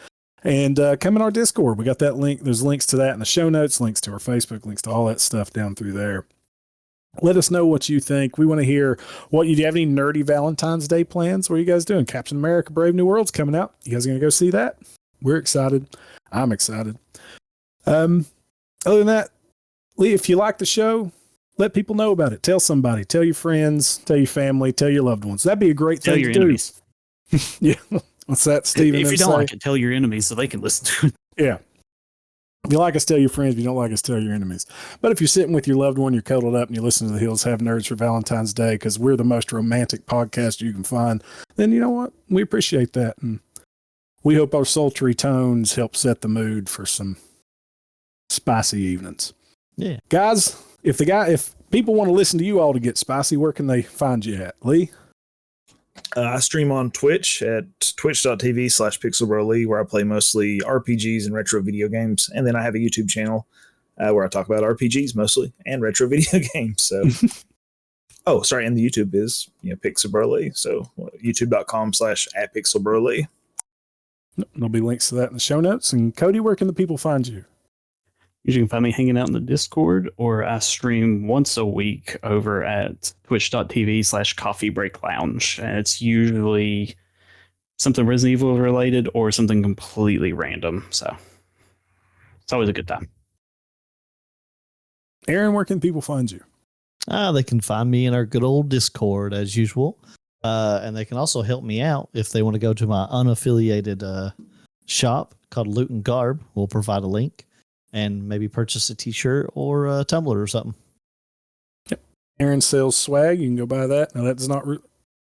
And come in our Discord. We got that link. There's links to that in the show notes, links to our Facebook, links to all that stuff down through there. Let us know what you think. We want to hear do you have any nerdy Valentine's Day plans? What are you guys doing? Captain America Brave New World's coming out. You guys going to go see that? We're excited. I'm excited. Other than that, Lee, if you like the show, let people know about it. Tell somebody, tell your friends, tell your family, tell your loved ones. That'd be a great Tell thing your to enemies. do. Yeah. What's that, Steven? If you don't like it, tell your enemies so they can listen to it. Yeah. If you like us, tell your friends. If you don't like us, tell your enemies. But if you're sitting with your loved one, you're cuddled up, and you listen to the Hills Have Nerds for Valentine's Day because we're the most romantic podcast you can find, then you know what? We appreciate that. And we hope our sultry tones help set the mood for some spicy evenings. Yeah. Guys, if people want to listen to you all to get spicy, where can they find you at, Lee? I stream on Twitch at twitch.tv/pixelbrolee, where I play mostly RPGs and retro video games. And then I have a YouTube channel where I talk about RPGs mostly and retro video games. So, and the YouTube is Pixelbrolee. So youtube.com/@pixelbrolee. There'll be links to that in the show notes. And Cody, where can the people find you? You can find me hanging out in the Discord, or I stream once a week over at twitch.tv/coffee break lounge. And it's usually something Resident Evil related or something completely random. So it's always a good time. Aaron, where can people find you? They can find me in our good old Discord as usual. And they can also help me out if they want to go to my unaffiliated shop called Loot and Garb. We'll provide a link and maybe purchase a t-shirt or a tumbler or something. Yep. Aaron sells swag. You can go buy that. Now that's not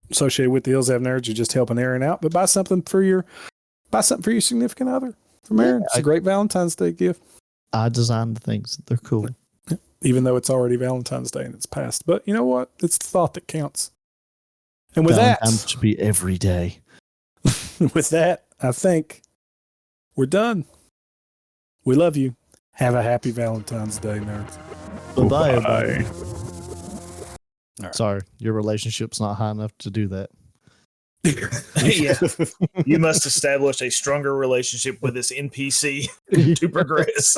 associated with the Hills Have Nerds. You're just helping Aaron out, but buy something for your significant other from Aaron. It's a great Valentine's Day gift. I designed the things. They're cool. Even though it's already Valentine's Day and it's past. But you know what? It's the thought that counts. And with Valentine's should be every day. With that, I think we're done. We love you. Have a happy Valentine's Day, nerds. Bye-bye, everybody. Right. Sorry, your relationship's not high enough to do that. Yeah. You must establish a stronger relationship with this NPC to progress.